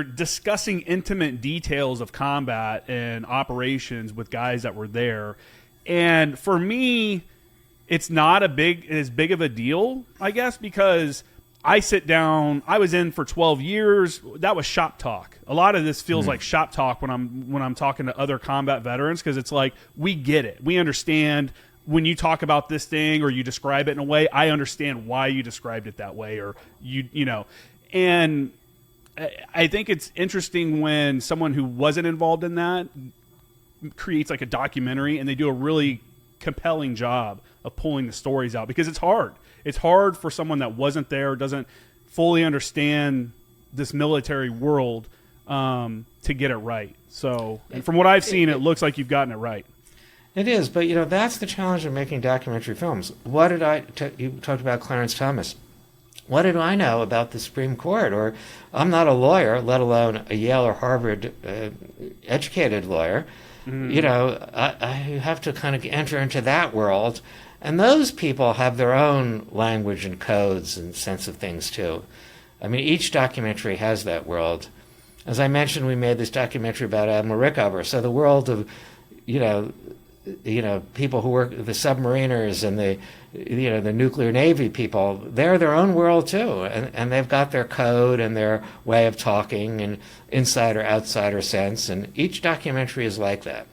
discussing intimate details of combat and operations with guys that were there. And for me, it's not as big of a deal, I guess, because I sit down. I was in for 12 years. That was shop talk. A lot of this feels like shop talk when I'm talking to other combat veterans, because it's like, we get it. We understand when you talk about this thing or you describe it in a way, I understand why you described it that way, or and I think it's interesting when someone who wasn't involved in that creates like a documentary, and they do a really compelling job of pulling the stories out, because it's hard. It's hard for someone that wasn't there, doesn't fully understand this military world, to get it right. So, and from what I've seen, it looks like you've gotten it right. It is, but that's the challenge of making documentary films. You talked about Clarence Thomas. What did I know about the Supreme Court? Or I'm not a lawyer, let alone a Yale or Harvard educated lawyer. you have to kind of enter into that world. And those people have their own language and codes and sense of things too. I mean, each documentary has that world. As I mentioned, we made this documentary about Admiral Rickover. So the world of, people who work, the submariners and the nuclear navy people, they're their own world too, and they've got their code and their way of talking and insider outsider sense, and each documentary is like that.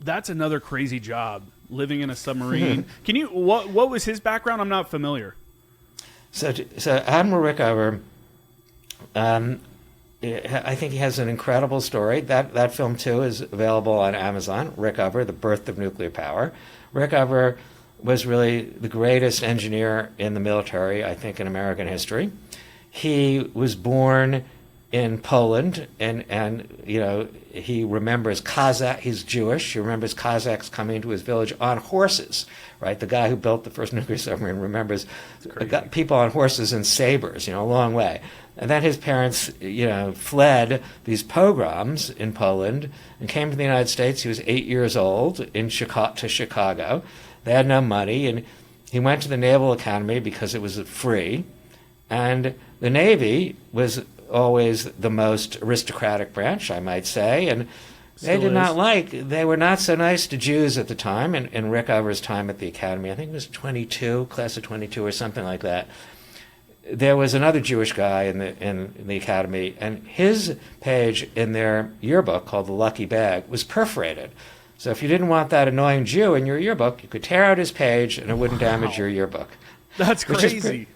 That's another crazy job, living in a submarine. Can you what was his background? I'm not familiar. So Admiral Rickover, I think he has an incredible story. That film too is available on Amazon. Rickover, The Birth of Nuclear Power. Rickover was really the greatest engineer in the military, I think, in American history. He was born in Poland, and he remembers he's Jewish. He remembers Cossacks coming into his village on horses, right? The guy who built the first nuclear submarine remembers people on horses and sabers, a long way. And then his parents, fled these pogroms in Poland and came to the United States. He was 8 years old to Chicago. They had no money, and he went to the Naval Academy because it was free. And the Navy was always the most aristocratic branch, I might say, and they were not so nice to Jews at the time. In Rickover's time at the Academy, I think it was 22, class of 22 or something like that, there was another Jewish guy in the Academy, and his page in their yearbook, called The Lucky Bag, was perforated. So if you didn't want that annoying Jew in your yearbook, you could tear out his page and it wouldn't damage your yearbook. That's crazy.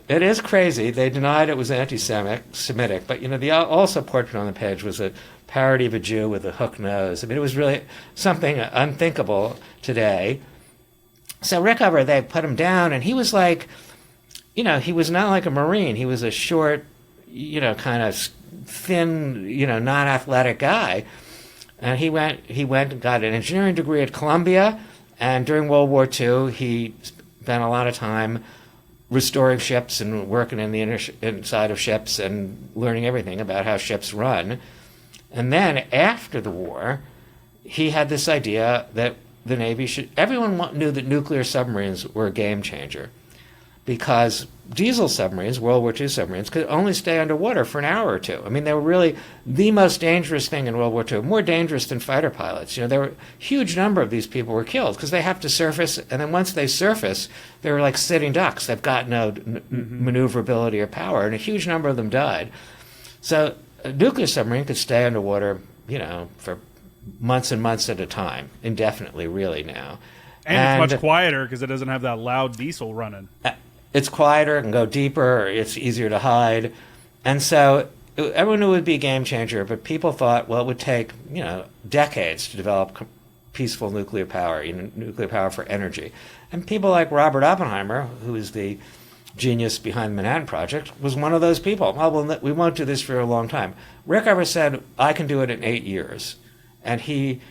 It is crazy. They denied it was anti-Semitic, but the also portrait on the page was a parody of a Jew with a hook nose. I mean, it was really something unthinkable today. So Rickover, they put him down, and he was like, he was not like a Marine. He was a short, kind of thin, non-athletic guy. And he went and got an engineering degree at Columbia, and during World War II, he spent a lot of time restoring ships and working in the inside of ships and learning everything about how ships run. And then after the war, he had this idea that the Navy everyone knew that nuclear submarines were a game changer, because diesel submarines, World War II submarines, could only stay underwater for an hour or two. I mean, they were really the most dangerous thing in World War II, more dangerous than fighter pilots. There were a huge number of these people were killed because they have to surface, and then once they surface, they're like sitting ducks. They've got no maneuverability or power, and a huge number of them died. So a nuclear submarine could stay underwater, for months and months at a time, indefinitely, really now. And it's much quieter because it doesn't have that loud diesel running. It's quieter, it can go deeper, it's easier to hide. And so everyone knew it would be a game changer, but people thought, well, it would take, decades to develop peaceful nuclear power, nuclear power for energy. And people like Robert Oppenheimer, who is the genius behind the Manhattan Project, was one of those people. Well, we won't do this for a long time. Rickover said, I can do it in 8 years. And he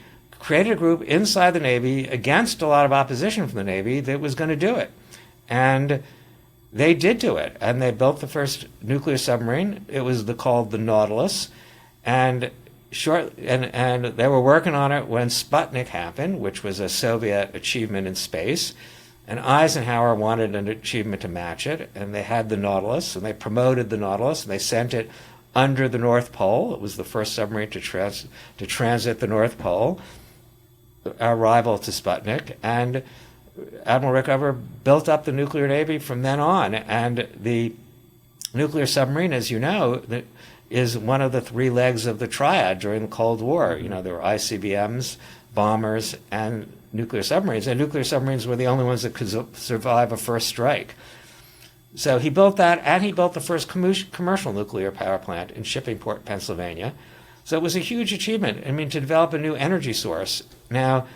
created a group inside the Navy against a lot of opposition from the Navy that was going to do it. And they did do it, and they built the first nuclear submarine. It was called the Nautilus, and they were working on it when Sputnik happened, which was a Soviet achievement in space, and Eisenhower wanted an achievement to match it, and they had the Nautilus, and they promoted the Nautilus, and they sent it under the North Pole. It was the first submarine to transit the North Pole, our rival to Sputnik, and Admiral Rickover built up the nuclear navy from then on, and the nuclear submarine, as you know, is one of the three legs of the triad during the Cold War. There were ICBMs, bombers, and nuclear submarines, and nuclear submarines were the only ones that could survive a first strike. So he built that, and he built the first commercial nuclear power plant in Shippingport, Pennsylvania. So it was a huge achievement, to develop a new energy source. Now,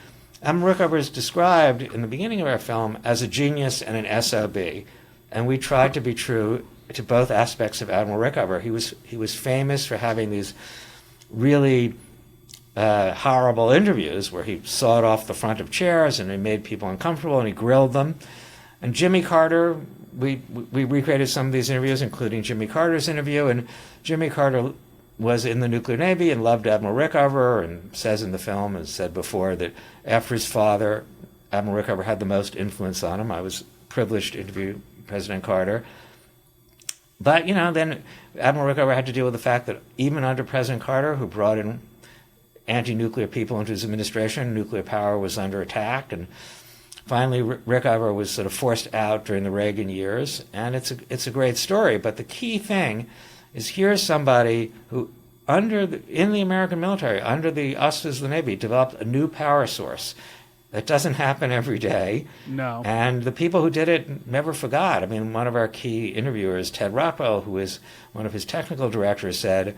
Admiral Rickover is described in the beginning of our film as a genius and an SOB, and we tried to be true to both aspects of Admiral Rickover. He was famous for having these really horrible interviews where he sawed off the front of chairs and he made people uncomfortable and he grilled them. And Jimmy Carter, we recreated some of these interviews, including Jimmy Carter's interview, and Jimmy Carter was in the nuclear navy and loved Admiral Rickover, and says in the film, as said before, that after his father, Admiral Rickover had the most influence on him. I was privileged to interview President Carter. But, then Admiral Rickover had to deal with the fact that even under President Carter, who brought in anti-nuclear people into his administration, nuclear power was under attack. And finally, Rickover was sort of forced out during the Reagan years. And it's a great story. But the key thing is, here's somebody who, in the American military, under the auspices of the Navy, developed a new power source. That doesn't happen every day. No. And the people who did it never forgot. I mean, one of our key interviewers, Ted Rockwell, who is one of his technical directors, said,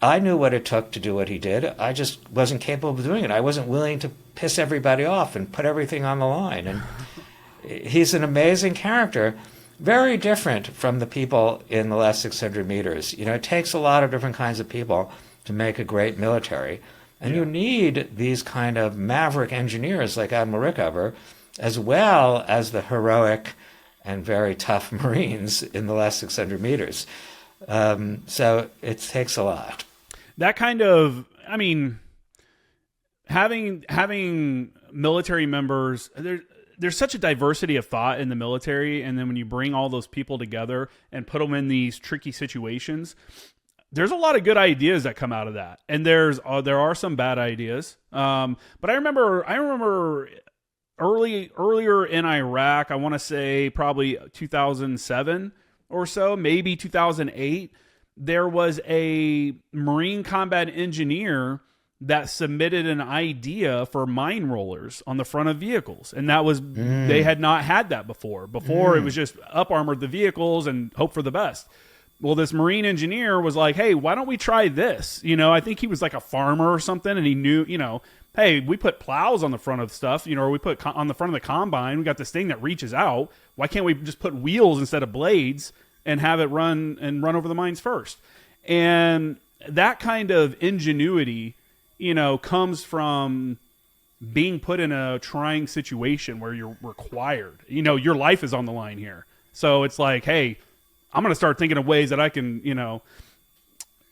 I knew what it took to do what he did. I just wasn't capable of doing it. I wasn't willing to piss everybody off and put everything on the line. And he's an amazing character, very different from the people in the last 600 meters. It takes a lot of different kinds of people to make a great military. And you need these kind of maverick engineers like Admiral Rickover, as well as the heroic and very tough Marines in the last 600 meters. So it takes a lot. That kind of, having military members, there's such a diversity of thought in the military, and then when you bring all those people together and put them in these tricky situations, there's a lot of good ideas that come out of that, and there are some bad ideas. But I remember earlier in Iraq, I want to say probably 2007 or so, maybe 2008. There was a Marine combat engineer that submitted an idea for mine rollers on the front of vehicles, and that was they had not had that before. It was just up armored the vehicles and hope for the best. Well, this Marine engineer was like, hey, why don't we try this? I think he was like a farmer or something, and he knew, hey, we put plows on the front of stuff, or we put on the front of the combine. We got this thing that reaches out. Why can't we just put wheels instead of blades and have it run over the mines first? And that kind of ingenuity, comes from being put in a trying situation where you're required. Your life is on the line here. So it's like, hey, I'm going to start thinking of ways that I can,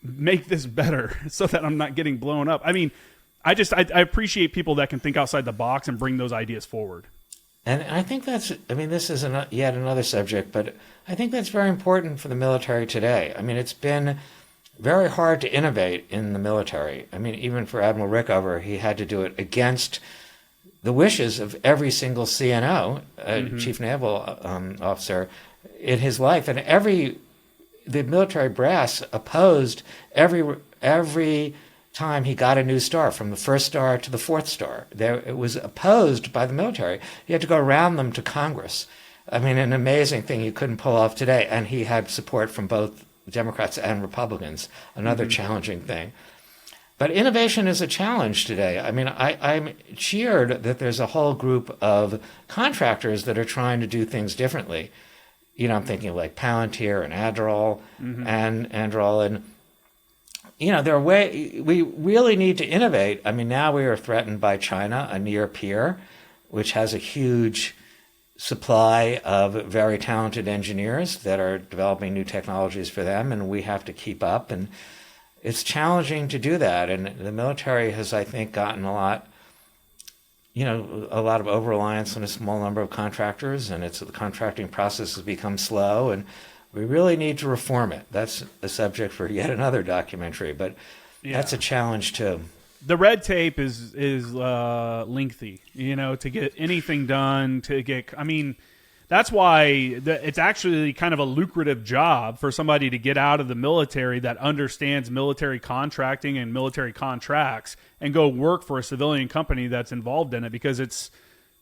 make this better so that I'm not getting blown up. I appreciate people that can think outside the box and bring those ideas forward. And I think this is yet another subject, but I think that's very important for the military today. It's been very hard to innovate in the military. Even for Admiral Rickover, he had to do it against the wishes of every single CNO, Chief Naval Officer, in his life, and the military brass opposed every time he got a new star, from the first star to the fourth star. It was opposed by the military. He had to go around them to Congress. An amazing thing you couldn't pull off today, and he had support from both Democrats and Republicans. Another challenging thing. But innovation is a challenge today. I'm cheered that there's a whole group of contractors that are trying to do things differently. I'm thinking of like Palantir and Anduril and there are we really need to innovate. Now we are threatened by China, a near peer, which has a huge supply of very talented engineers that are developing new technologies for them, and we have to keep up. And it's challenging to do that. And the military has, I think, gotten a lot of over-reliance on a small number of contractors, and the contracting process has become slow, and we really need to reform it. That's a subject for yet another documentary, but that's a challenge too. The red tape is lengthy, to get anything done, that's why it's actually kind of a lucrative job for somebody to get out of the military that understands military contracting and military contracts and go work for a civilian company that's involved in it, because it's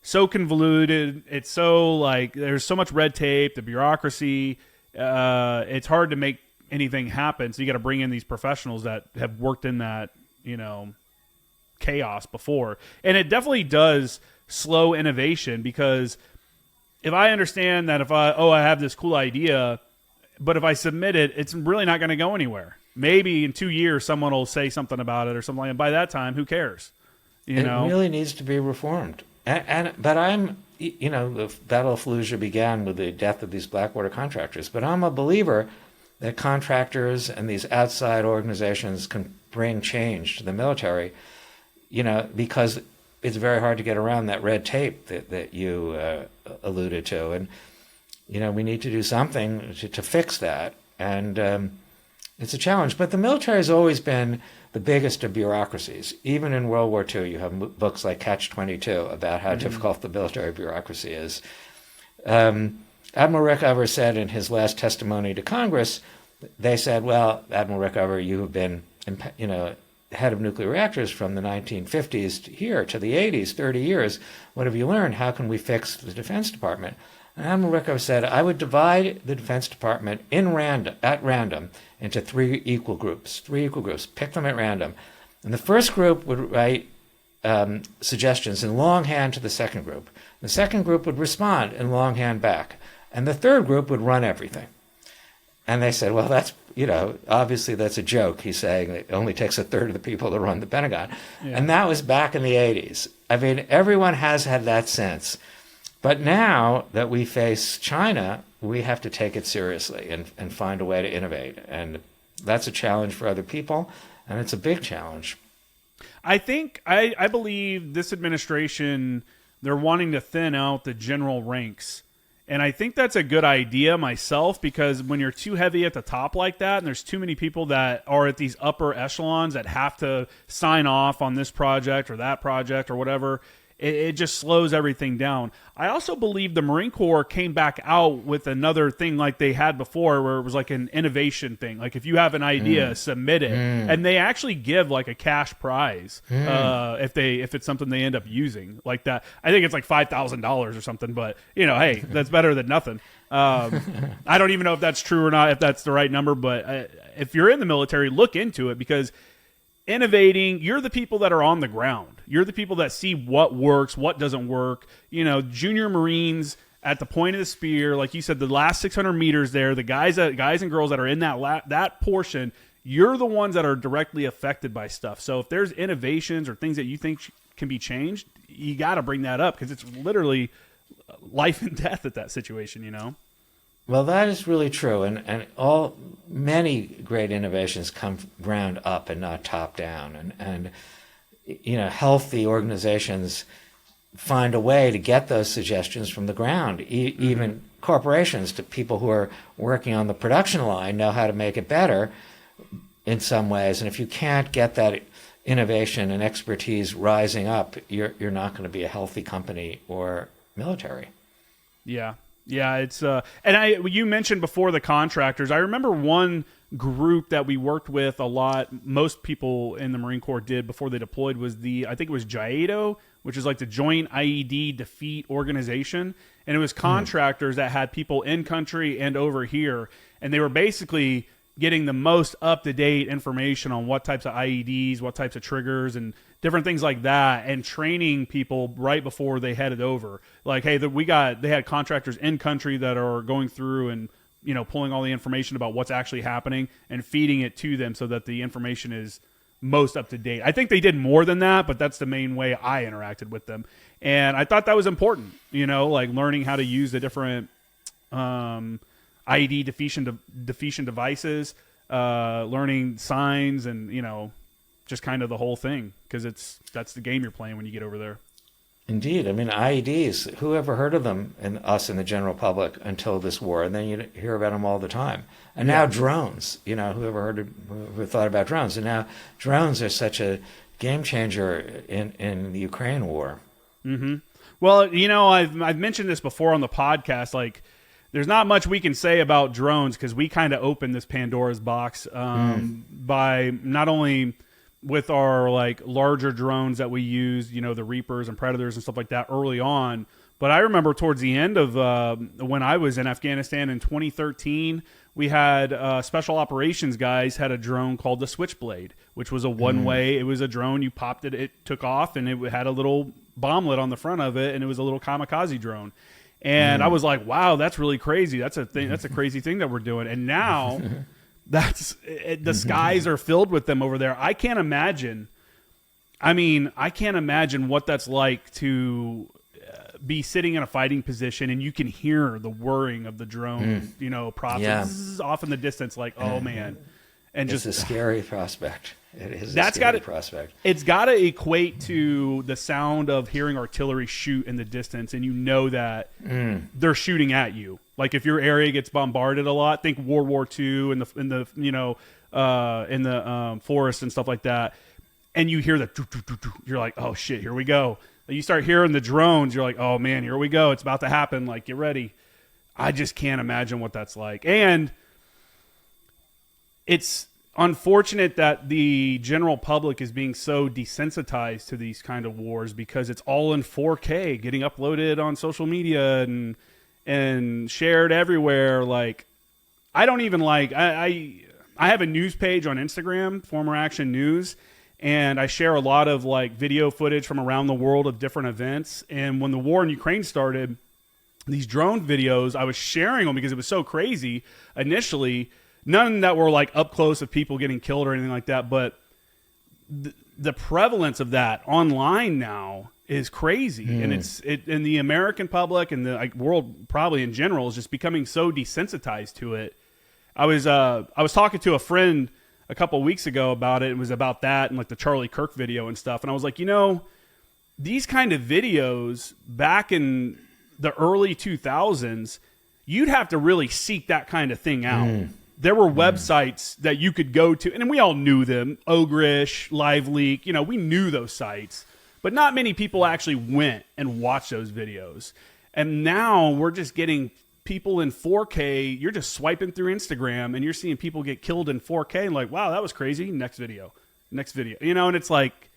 so convoluted. It's so there's so much red tape, the bureaucracy. It's hard to make anything happen. So you got to bring in these professionals that have worked in that, chaos before. And it definitely does slow innovation, because if I understand that I have this cool idea, but if I submit it, it's really not going to go anywhere. Maybe in 2 years, someone will say something about it or something, and by that time, who cares? It really needs to be reformed. But I'm, the Battle of Fallujah began with the death of these Blackwater contractors, but I'm a believer that contractors and these outside organizations can bring change to the military, because it's very hard to get around that red tape that you alluded to. And, we need to do something to fix that. And it's a challenge. But the military has always been the biggest of bureaucracies. Even in World War II, you have books like Catch-22 about how difficult the military bureaucracy is. Admiral Rickover said in his last testimony to Congress, they said, well, Admiral Rickover, you have been, head of nuclear reactors from the 1950s to here to the 80s, 30 years. What have you learned? How can we fix the Defense Department? And Admiral Rickover said, I would divide the Defense Department at random into three equal groups, pick them at random. And the first group would write suggestions in longhand to the second group. The second group would respond in longhand back. And the third group would run everything. And they said, well, that's, obviously that's a joke. He's saying it only takes a third of the people to run the Pentagon. Yeah. And that was back in the 80s. I mean, everyone has had that sense. But now that we face China, we have to take it seriously and find a way to innovate. And that's a challenge for other people, and it's a big challenge. I think, I believe this administration, they're wanting to thin out the general ranks. And I think that's a good idea myself, because when you're too heavy at the top like that, and there's too many people that are at these upper echelons that have to sign off on this project or that project or whatever, it just slows everything down. I also believe the Marine Corps came back out with another thing like they had before, where it was like an innovation thing. Like if you have an idea, submit it. And they actually give like a cash prize if it's something they end up using like that. I think it's like $5,000 or something, but hey, that's better than nothing. I don't even know if that's true or not, if that's the right number, but if you're in the military, look into it, because innovating, you're the people that are on the ground. You're the people that see what works, what doesn't work. Junior Marines at the point of the spear, like you said, the last 600 meters there, the guys and girls that are in that portion, you're the ones that are directly affected by stuff. So if there's innovations or things that you think can be changed, you got to bring that up, because it's literally life and death at that situation, Well, that is really true, and many great innovations come ground up and not top down, and healthy organizations find a way to get those suggestions from the ground. Even corporations, to people who are working on the production line, know how to make it better in some ways. And if you can't get that innovation and expertise rising up, you're not going to be a healthy company or military. Yeah. Yeah, it's and you mentioned before the contractors. I remember one group that we worked with a lot. Most people in the Marine Corps did before they deployed was I think it was JIATO, which is like the Joint IED Defeat Organization, and it was contractors that had people in country and over here, and they were basically getting the most up-to-date information on what types of IEDs, what types of triggers, and different things like that, and training people right before they headed over. Like, hey, they had contractors in country that are going through and pulling all the information about what's actually happening and feeding it to them so that the information is most up to date. I think they did more than that, but that's the main way I interacted with them, and I thought that was important. Like learning how to use the different IED defeation devices, learning signs, and just kind of the whole thing, because that's the game you're playing when you get over there. Indeed. I mean, IEDs, who ever heard of them in the general public until this war? And then you hear about them all the time. And now drones, who thought about drones? And now drones are such a game changer in the Ukraine war. Mm-hmm. Well, I've mentioned this before on the podcast, like, there's not much we can say about drones, because we kind of opened this Pandora's box by not only with our like larger drones that we use, the Reapers and Predators and stuff like that early on. But I remember towards the end of when I was in Afghanistan in 2013, we had special operations guys had a drone called the Switchblade, which was a one-way. It was a drone. You popped it, it took off, and it had a little bomblet on the front of it, and it was a little kamikaze drone. And I was like, wow, that's really crazy. That's a thing. That's a crazy thing that we're doing. And now the skies are filled with them over there. I can't imagine. I can't imagine what that's like to be sitting in a fighting position and you can hear the whirring of the drone, you know, off in the distance, like, oh man. And it's just a scary prospect. It is that's a scary prospect. It's got to equate to the sound of hearing artillery shoot in the distance, and you know that they're shooting at you. Like if your area gets bombarded a lot, think World War II in the you know in the forest and stuff like that, and you hear the you're like, oh shit, here we go. And you start hearing the drones, you're like, oh man, here we go, it's about to happen. Like, get ready. I just can't imagine what that's like, and it's unfortunate that the general public is being so desensitized to these kind of wars because it's all in 4K getting uploaded on social media and shared everywhere. Like, I don't even like, I have a news page on Instagram, Former Action News, and I share a lot of like video footage from around the world of different events. And when the war in Ukraine started, these drone videos, I was sharing them because it was so crazy initially. None that were like up close of people getting killed or anything like that, but the prevalence of that online now is crazy, and it's in the American public and the world probably in general is just becoming so desensitized to it. I was talking to a friend a couple of weeks ago about it. It was about that and like the Charlie Kirk video and stuff, and I was like, you know, these kind of videos back in the early 2000s, you'd have to really seek that kind of thing out. There were websites that you could go to, and we all knew them, Ogrish, LiveLeak, you know, we knew those sites, but not many people actually went and watched those videos. And now we're just getting people in 4K. You're just swiping through Instagram and you're seeing people get killed in 4K and like, wow, that was crazy. Next video, you know, and it's like,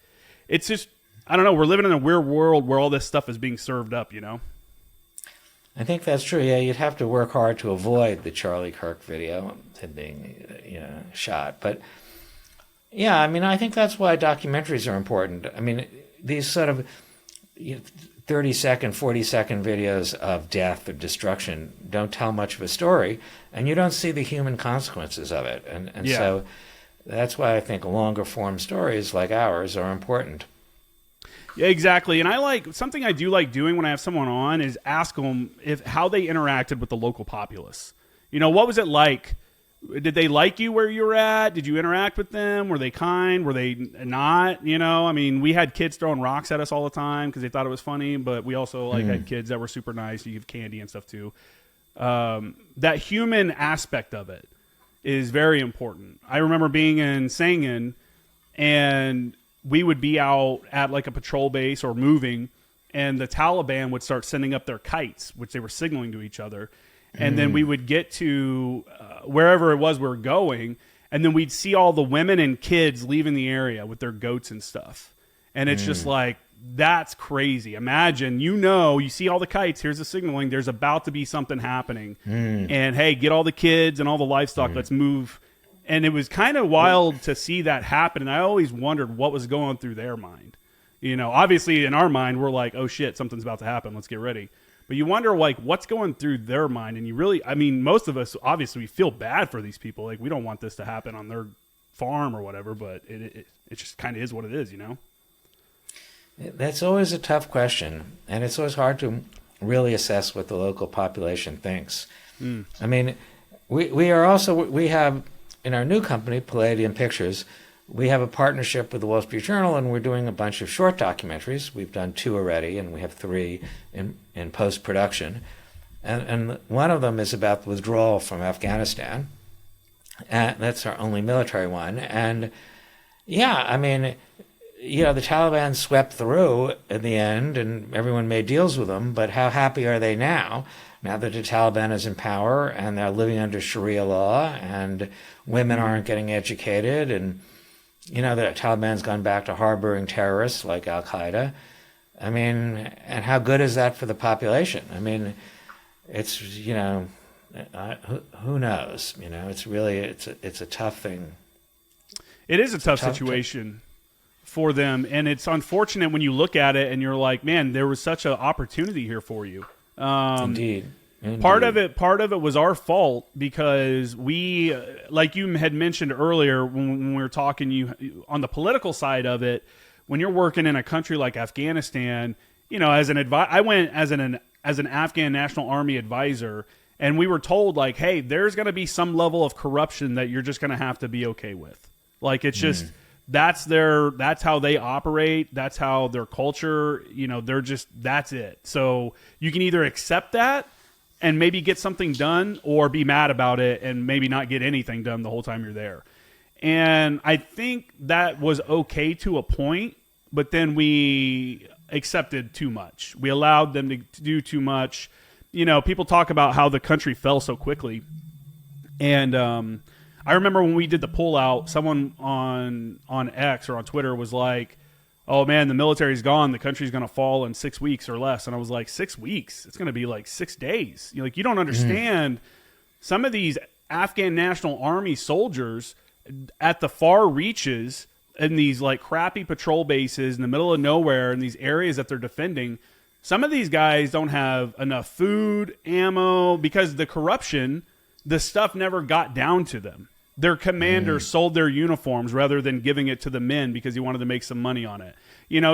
it's just, I don't know. We're living in a weird world where all this stuff is being served up, you know? I think that's true. Yeah, you'd have to work hard to avoid the Charlie Kirk video being, you know, shot. But yeah, I mean, I think that's why documentaries are important. I mean, these sort of 30-second, 40-second videos of death or destruction don't tell much of a story, and you don't see the human consequences of it. And so that's why I think longer form stories like ours are important. Yeah, exactly. And I like something I do like doing when I have someone on is ask them how they interacted with the local populace. You know, what was it like? Did they like you where you were at? Did you interact with them? Were they kind? Were they not? You know, I mean, we had kids throwing rocks at us all the time because they thought it was funny, but we also like had kids that were super nice. You give candy and stuff too. That human aspect of it is very important. I remember being in Sangin and we would be out at like a patrol base or moving, and the Taliban would start sending up their kites, which they were signaling to each other. And then we would get to wherever it was we were going, and then we'd see all the women and kids leaving the area with their goats and stuff. And it's just like, that's crazy. Imagine, you see all the kites, here's the signaling, there's about to be something happening. And hey, get all the kids and all the livestock, let's move. And it was kind of wild to see that happen. And I always wondered what was going through their mind. You know, obviously in our mind, we're like, oh shit, something's about to happen. Let's get ready. But you wonder like what's going through their mind. And you really, I mean, most of us, obviously we feel bad for these people. Like we don't want this to happen on their farm or whatever, but it just kind of is what it is, you know? That's always a tough question. And it's always hard to really assess what the local population thinks. I mean, we have, in our new company, Palladium Pictures, we have a partnership with the Wall Street Journal, and we're doing a bunch of short documentaries. We've done 2 already, and we have 3 in post-production. And one of them is about the withdrawal from Afghanistan. And that's our only military one. And yeah, I mean, you know, the Taliban swept through in the end, and everyone made deals with them, but how happy are they now? Now that the Taliban is in power and they're living under Sharia law and women aren't getting educated, and, you know, the Taliban's gone back to harboring terrorists like Al-Qaeda. I mean, and how good is that for the population? I mean, it's, you know, who knows? You know, it's really, it's a tough thing. It is a tough situation for them. And it's unfortunate when you look at it and you're like, man, there was such an opportunity here for you. Indeed. Part of it was our fault because we, like you had mentioned earlier when we were talking, you on the political side of it, when you're working in a country like Afghanistan, as I went as an Afghan National Army advisor, and we were told like, hey, there's going to be some level of corruption that you're just going to have to be okay with. Like, it's just, that's how they operate. That's how their culture, that's it. So you can either accept that and maybe get something done, or be mad about it and maybe not get anything done the whole time you're there. And I think that was okay to a point, but then we accepted too much. We allowed them to do too much. People talk about how the country fell so quickly. And I remember when we did the pullout, someone on X or on Twitter was like, oh man, the military's gone, the country's going to fall in 6 weeks or less. And I was like, 6 weeks? It's going to be like 6 days. You don't understand. Some of these Afghan National Army soldiers at the far reaches in these like crappy patrol bases in the middle of nowhere in these areas that they're defending, some of these guys don't have enough food, ammo, because the corruption, the stuff never got down to them. Their commander sold their uniforms rather than giving it to the men because he wanted to make some money on it.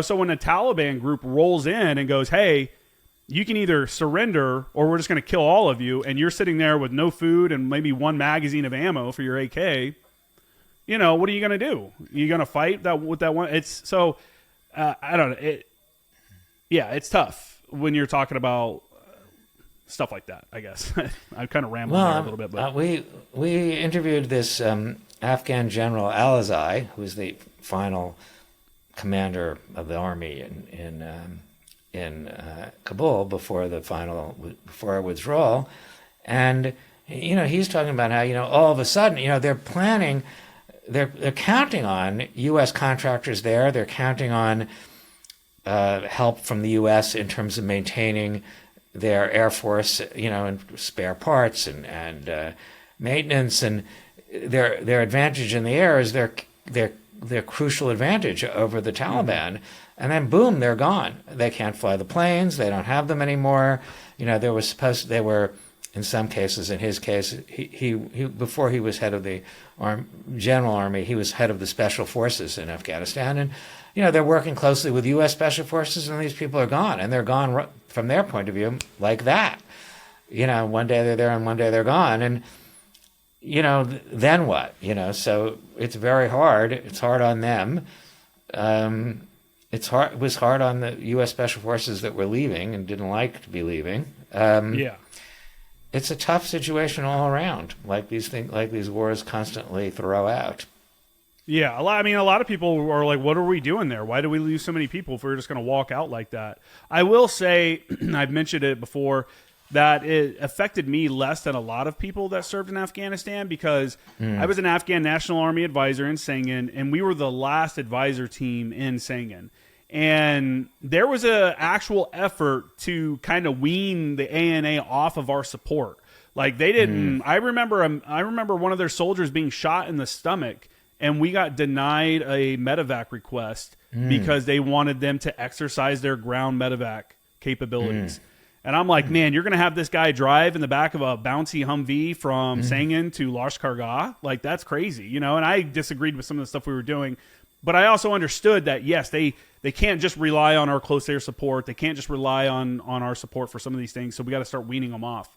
So when a Taliban group rolls in and goes, hey, you can either surrender or we're just going to kill all of you, and you're sitting there with no food and maybe one magazine of ammo for your AK, what are you going to do? You going to fight that with that one? It's so, I don't know. It's tough when you're talking about stuff like that, I guess. I kind of rambled there a little bit. But we interviewed this Afghan General Alizai, who's the final commander of the army in Kabul before a withdrawal, and he's talking about how all of a sudden they're planning, they're counting on U.S. contractors there. They're counting on help from the U.S. in terms of maintaining their Air Force, and spare parts and maintenance, and their advantage in the air is their crucial advantage over the Taliban. And then boom, they're gone. They can't fly the planes. They don't have them anymore. They were in some cases. In his case, he before he was head of the General Army, he was head of the Special Forces in Afghanistan, and they're working closely with U.S. Special Forces, and these people are gone, and they're gone from their point of view like that. One day they're there and one day they're gone, and then what? So it's very hard. It's hard on them. It was hard on the U.S. Special Forces that were leaving and didn't like to be leaving. It's a tough situation all around, like these wars constantly throw out. Yeah, a lot of people are like, what are we doing there? Why do we lose so many people if we're just going to walk out like that? I will say, I've mentioned it before, that it affected me less than a lot of people that served in Afghanistan, because I was an Afghan National Army advisor in Sangin, and we were the last advisor team in Sangin. And there was an actual effort to kind of wean the ANA off of our support. Like, they didn't. I remember one of their soldiers being shot in the stomach, and we got denied a medevac request because they wanted them to exercise their ground medevac capabilities. And I'm like, man, you're going to have this guy drive in the back of a bouncy Humvee from Sangin to Lashkargah? Like, that's crazy, And I disagreed with some of the stuff we were doing. But I also understood that, yes, they can't just rely on our close air support. They can't just rely on our support for some of these things. So we got to start weaning them off.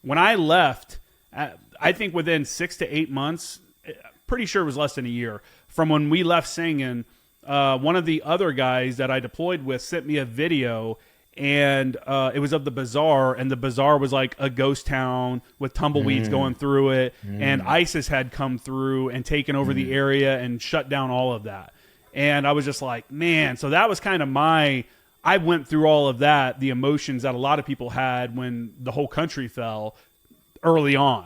When I left, I think within 6 to 8 months, pretty sure it was less than a year, from when we left Sangin, one of the other guys that I deployed with sent me a video, and it was of the bazaar, and the bazaar was like a ghost town with tumbleweeds going through it, and ISIS had come through and taken over the area and shut down all of that. And I was just like, man, so that was kind of I went through all of that, the emotions that a lot of people had when the whole country fell early on.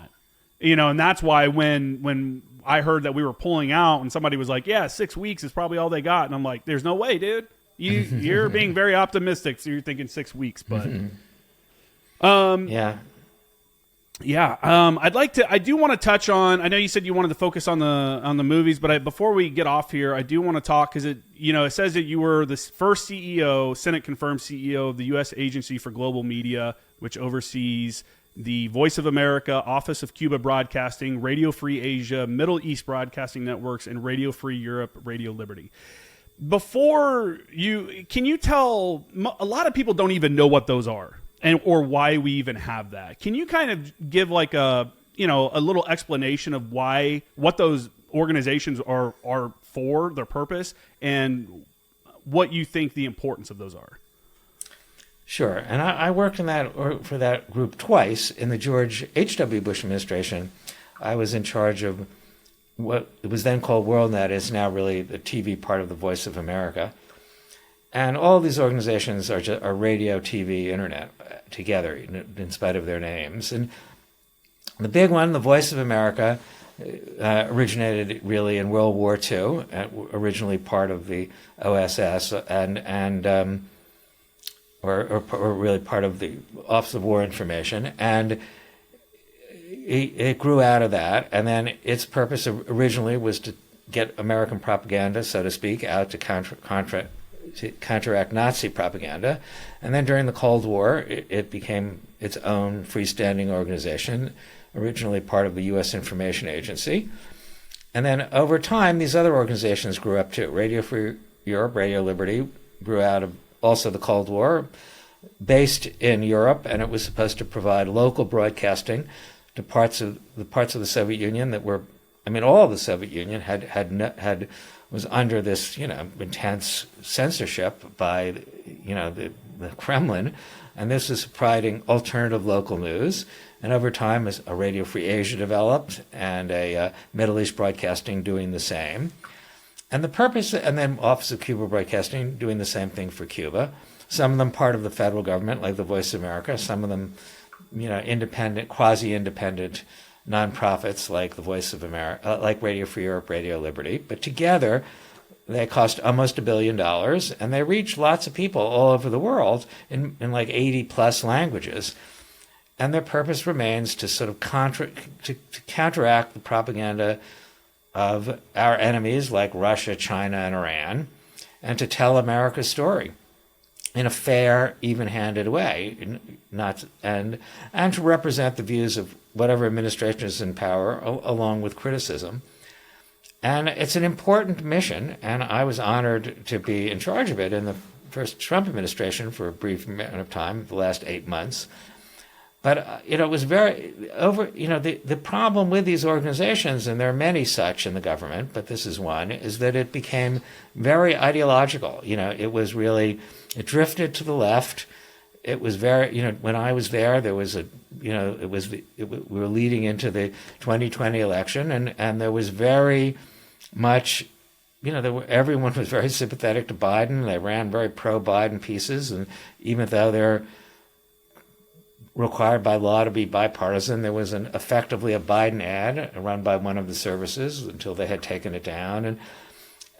And that's why when I heard that we were pulling out and somebody was like, yeah, 6 weeks is probably all they got. And I'm like, there's no way, dude. You're being very optimistic. So you're thinking 6 weeks, but, I do want to touch on, I know you said you wanted to focus on the movies, but before we get off here, I do want to talk, because it says that you were the first CEO, Senate confirmed CEO of the U.S. Agency for Global Media, which oversees the Voice of America, Office of Cuba Broadcasting, Radio Free Asia, Middle East Broadcasting Networks, and Radio Free Europe, Radio Liberty. can you tell, a lot of people don't even know what those are or why we even have that. Can you kind of give like a little explanation of what those organizations are for, their purpose, and what you think the importance of those are? Sure. And I worked for that group twice. In the George H.W. Bush administration, I was in charge of what it was then called WorldNet, is now really the TV part of the Voice of America. And all these organizations are radio, TV, internet together, in spite of their names. And the big one, the Voice of America, originated really in World War II, originally part of the OSS, or really part of the Office of War Information, and it grew out of that. And then its purpose originally was to get American propaganda, so to speak, out to counteract Nazi propaganda. And then during the Cold War, it became its own freestanding organization, originally part of the U.S. Information Agency. And then over time, these other organizations grew up too. Radio Free Europe, Radio Liberty, grew out of also the Cold War, based in Europe, and it was supposed to provide local broadcasting to parts of the Soviet Union that were, all of the Soviet Union was under this, intense censorship by, the Kremlin, and this was providing alternative local news. And over time, as a Radio Free Asia developed, and a Middle East Broadcasting doing the same. And the purpose, and then Office of Cuba Broadcasting doing the same thing for Cuba. Some of them part of the federal government, like the Voice of America. Some of them, independent, quasi-independent nonprofits, like the Voice of America, like Radio Free Europe, Radio Liberty. But together, they cost almost $1 billion, and they reach lots of people all over the world in like 80 plus languages. And their purpose remains to sort of counteract the propaganda of our enemies like Russia, China, and Iran, and to tell America's story in a fair, even-handed way, and to represent the views of whatever administration is in power, along with criticism. And it's an important mission, and I was honored to be in charge of it in the first Trump administration for a brief amount of time, the last 8 months. But, it was the problem with these organizations, and there are many such in the government, but this is one, is that it became very ideological. It drifted to the left. It was very, when I was there was we were leading into the 2020 election, and there was very much, everyone was very sympathetic to Biden. They ran very pro-Biden pieces, and even though they're required by law to be bipartisan, there was effectively a Biden ad run by one of the services until they had taken it down.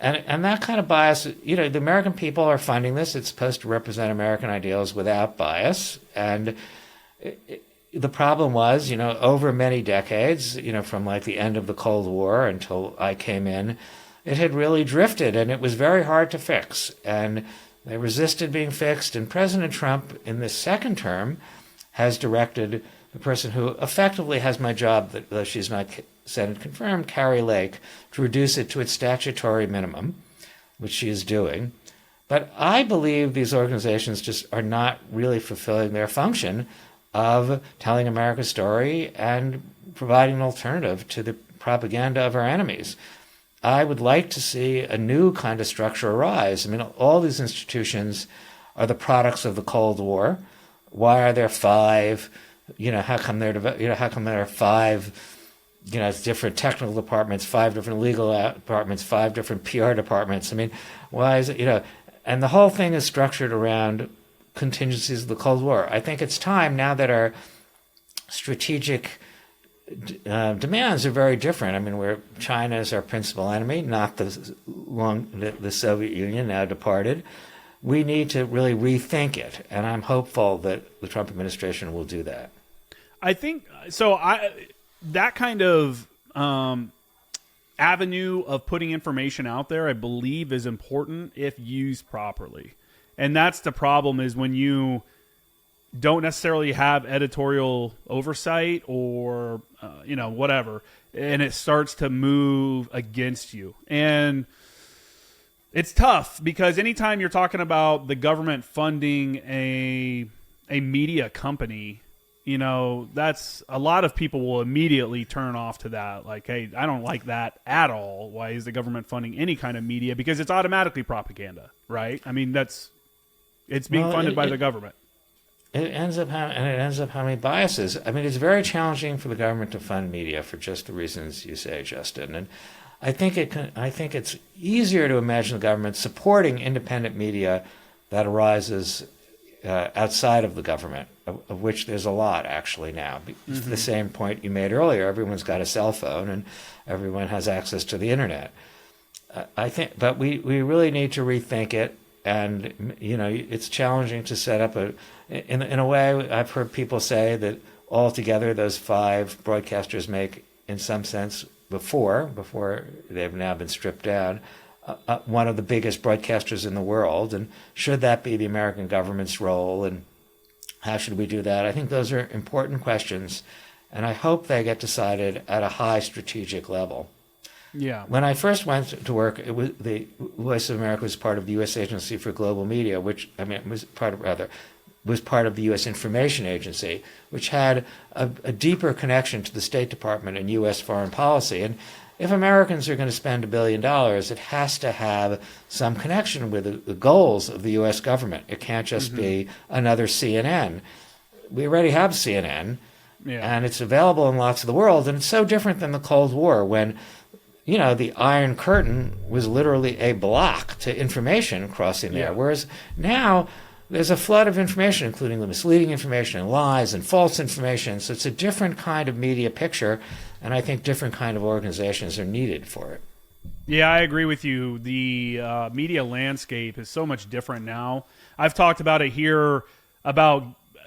And that kind of bias, the American people are funding this. It's supposed to represent American ideals without bias. And the problem was, over many decades, from like the end of the Cold War until I came in, it had really drifted, and it was very hard to fix. And they resisted being fixed. And President Trump, in this second term, has directed the person who effectively has my job, though she's not Senate confirmed, Carrie Lake, to reduce it to its statutory minimum, which she is doing. But I believe these organizations just are not really fulfilling their function of telling America's story and providing an alternative to the propaganda of our enemies. I would like to see a new kind of structure arise. All these institutions are the products of the Cold War. Why are there 5? How come there are 5? Different technical departments, 5 different legal departments, 5 different PR departments. Why is it? And the whole thing is structured around contingencies of the Cold War. I think it's time now that our strategic demands are very different. Where China is our principal enemy, not the Soviet Union, now departed. We need to really rethink it, and I'm hopeful that the Trump administration will do that. I think so. That kind of avenue of putting information out there, I believe, is important if used properly. And that's the problem, is when you don't necessarily have editorial oversight or whatever, and it starts to move against you. And It's tough because anytime you're talking about the government funding a media company, you know, that's a lot of people will immediately turn off to that. Like, hey, I don't like that at all. Why is the government funding any kind of media? Because it's automatically propaganda, right? I mean, it's being funded by the government. It ends up having biases. I mean, it's very challenging for the government to fund media for just the reasons you say, Justin. And I think it's easier to imagine the government supporting independent media that arises outside of the government, of which there's a lot actually now. It's the same point you made earlier. Everyone's got a cell phone and everyone has access to the internet. I think, but we really need to rethink it. And, you know, it's challenging to set up in a way, I've heard people say that altogether those 5 broadcasters make, in some sense, before they've now been stripped down, one of the biggest broadcasters in the world. And should that be the American government's role? And how should we do that? I think those are important questions. And I hope they get decided at a high strategic level. Yeah. When I first went to work, the Voice of America was part of the U.S. Agency for Global Media, was part of the U.S. Information Agency, which had a deeper connection to the State Department and U.S. foreign policy. And if Americans are going to spend $1 billion, it has to have some connection with the goals of the U.S. government. It can't just be another CNN. We already have CNN, and it's available in lots of the world. And it's so different than the Cold War when, you know, the Iron Curtain was literally a block to information crossing there. Whereas now there's a flood of information, including the misleading information and lies and false information. So it's a different kind of media picture, and I think different kind of organizations are needed for it. Yeah, I agree with you. The media landscape is so much different now. I've talked about it here about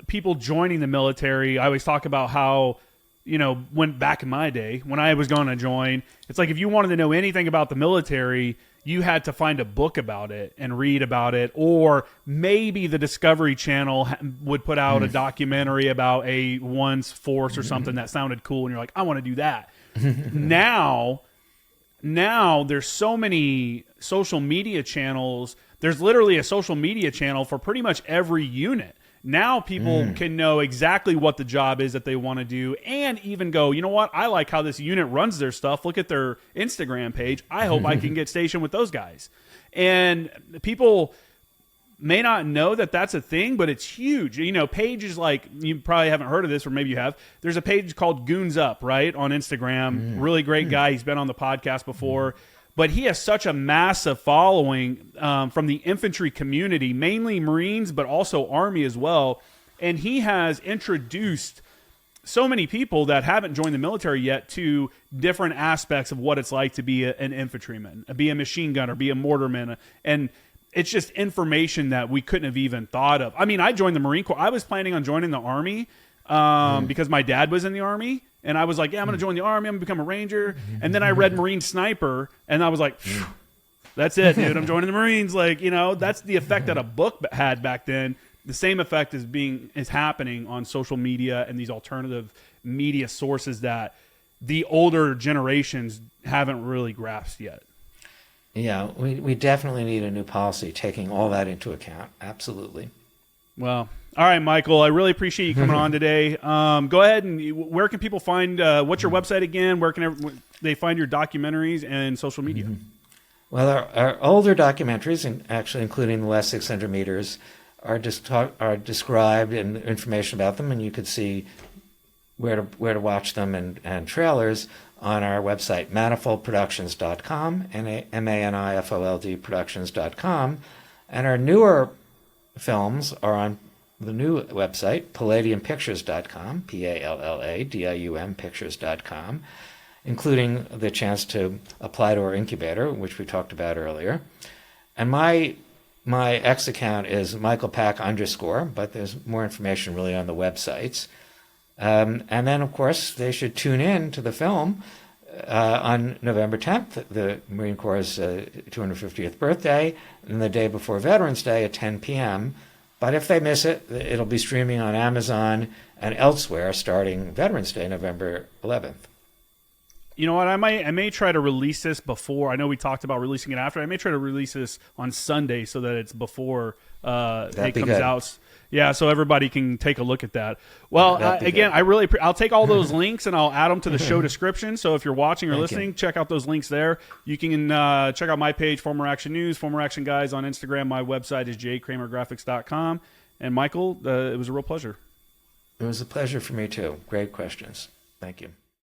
people joining the military. I always talk about how, you know, when back in my day, when I was going to join, it's like if you wanted to know anything about the military, you had to find a book about it and read about it, or maybe the Discovery Channel would put out a documentary about a one's force or something that sounded cool, and you're like, I want to do that. Now there's so many social media channels. There's literally a social media channel for pretty much every unit. Now people can know exactly what the job is that they want to do, and even go, you know what, I like how this unit runs their stuff. Look at their Instagram page. I hope I can get stationed with those guys. And people may not know that that's a thing, but it's huge. You know, pages like, you probably haven't heard of this, or maybe you have. There's a page called Goons Up, right, on Instagram. Really great guy. He's been on the podcast before. But he has such a massive following from the infantry community, mainly Marines, but also Army as well. And he has introduced so many people that haven't joined the military yet to different aspects of what it's like to be an infantryman, be a machine gunner, be a mortarman. And it's just information that we couldn't have even thought of. I mean, I joined the Marine Corps. I was planning on joining the Army because my dad was in the Army. And I was like, yeah, I'm going to join the Army. I'm going to become a Ranger. And then I read Marine Sniper, and I was like, that's it, dude. I'm joining the Marines. Like, you know, that's the effect that a book had back then. The same effect is happening on social media and these alternative media sources that the older generations haven't really grasped yet. Yeah, we definitely need a new policy taking all that into account. Absolutely. Well, all right, Michael, I really appreciate you coming on today. Go ahead and where can people find, what's your website again? Where can they find your documentaries and social media? Well, our older documentaries, and actually including the last 600 meters, are described and information about them, and you could see where to watch them and trailers on our website, manifoldproductions.com, MANIFOLD productions.com. And our newer films are on the new website, palladiumpictures.com, PALLADIUM pictures.com, including the chance to apply to our incubator, which we talked about earlier. And my X account is michaelpack_, but there's more information really on the websites. And then, of course, they should tune in to the film on November 10th, the Marine Corps' 250th birthday, and the day before Veterans Day at 10 p.m., but if they miss it, it'll be streaming on Amazon and elsewhere starting Veterans Day, November 11th. You know what? I may try to release this before. I know we talked about releasing it after. I may try to release this on Sunday so that it's before it comes out. Yeah, so everybody can take a look at that. Well, again, I'll take all those links and I'll add them to the show description. So if you're watching or listening, check out those links there. You can check out my page, Former Action News, Former Action Guys on Instagram. My website is jkramergraphics.com. And Michael, it was a real pleasure. It was a pleasure for me too. Great questions. Thank you.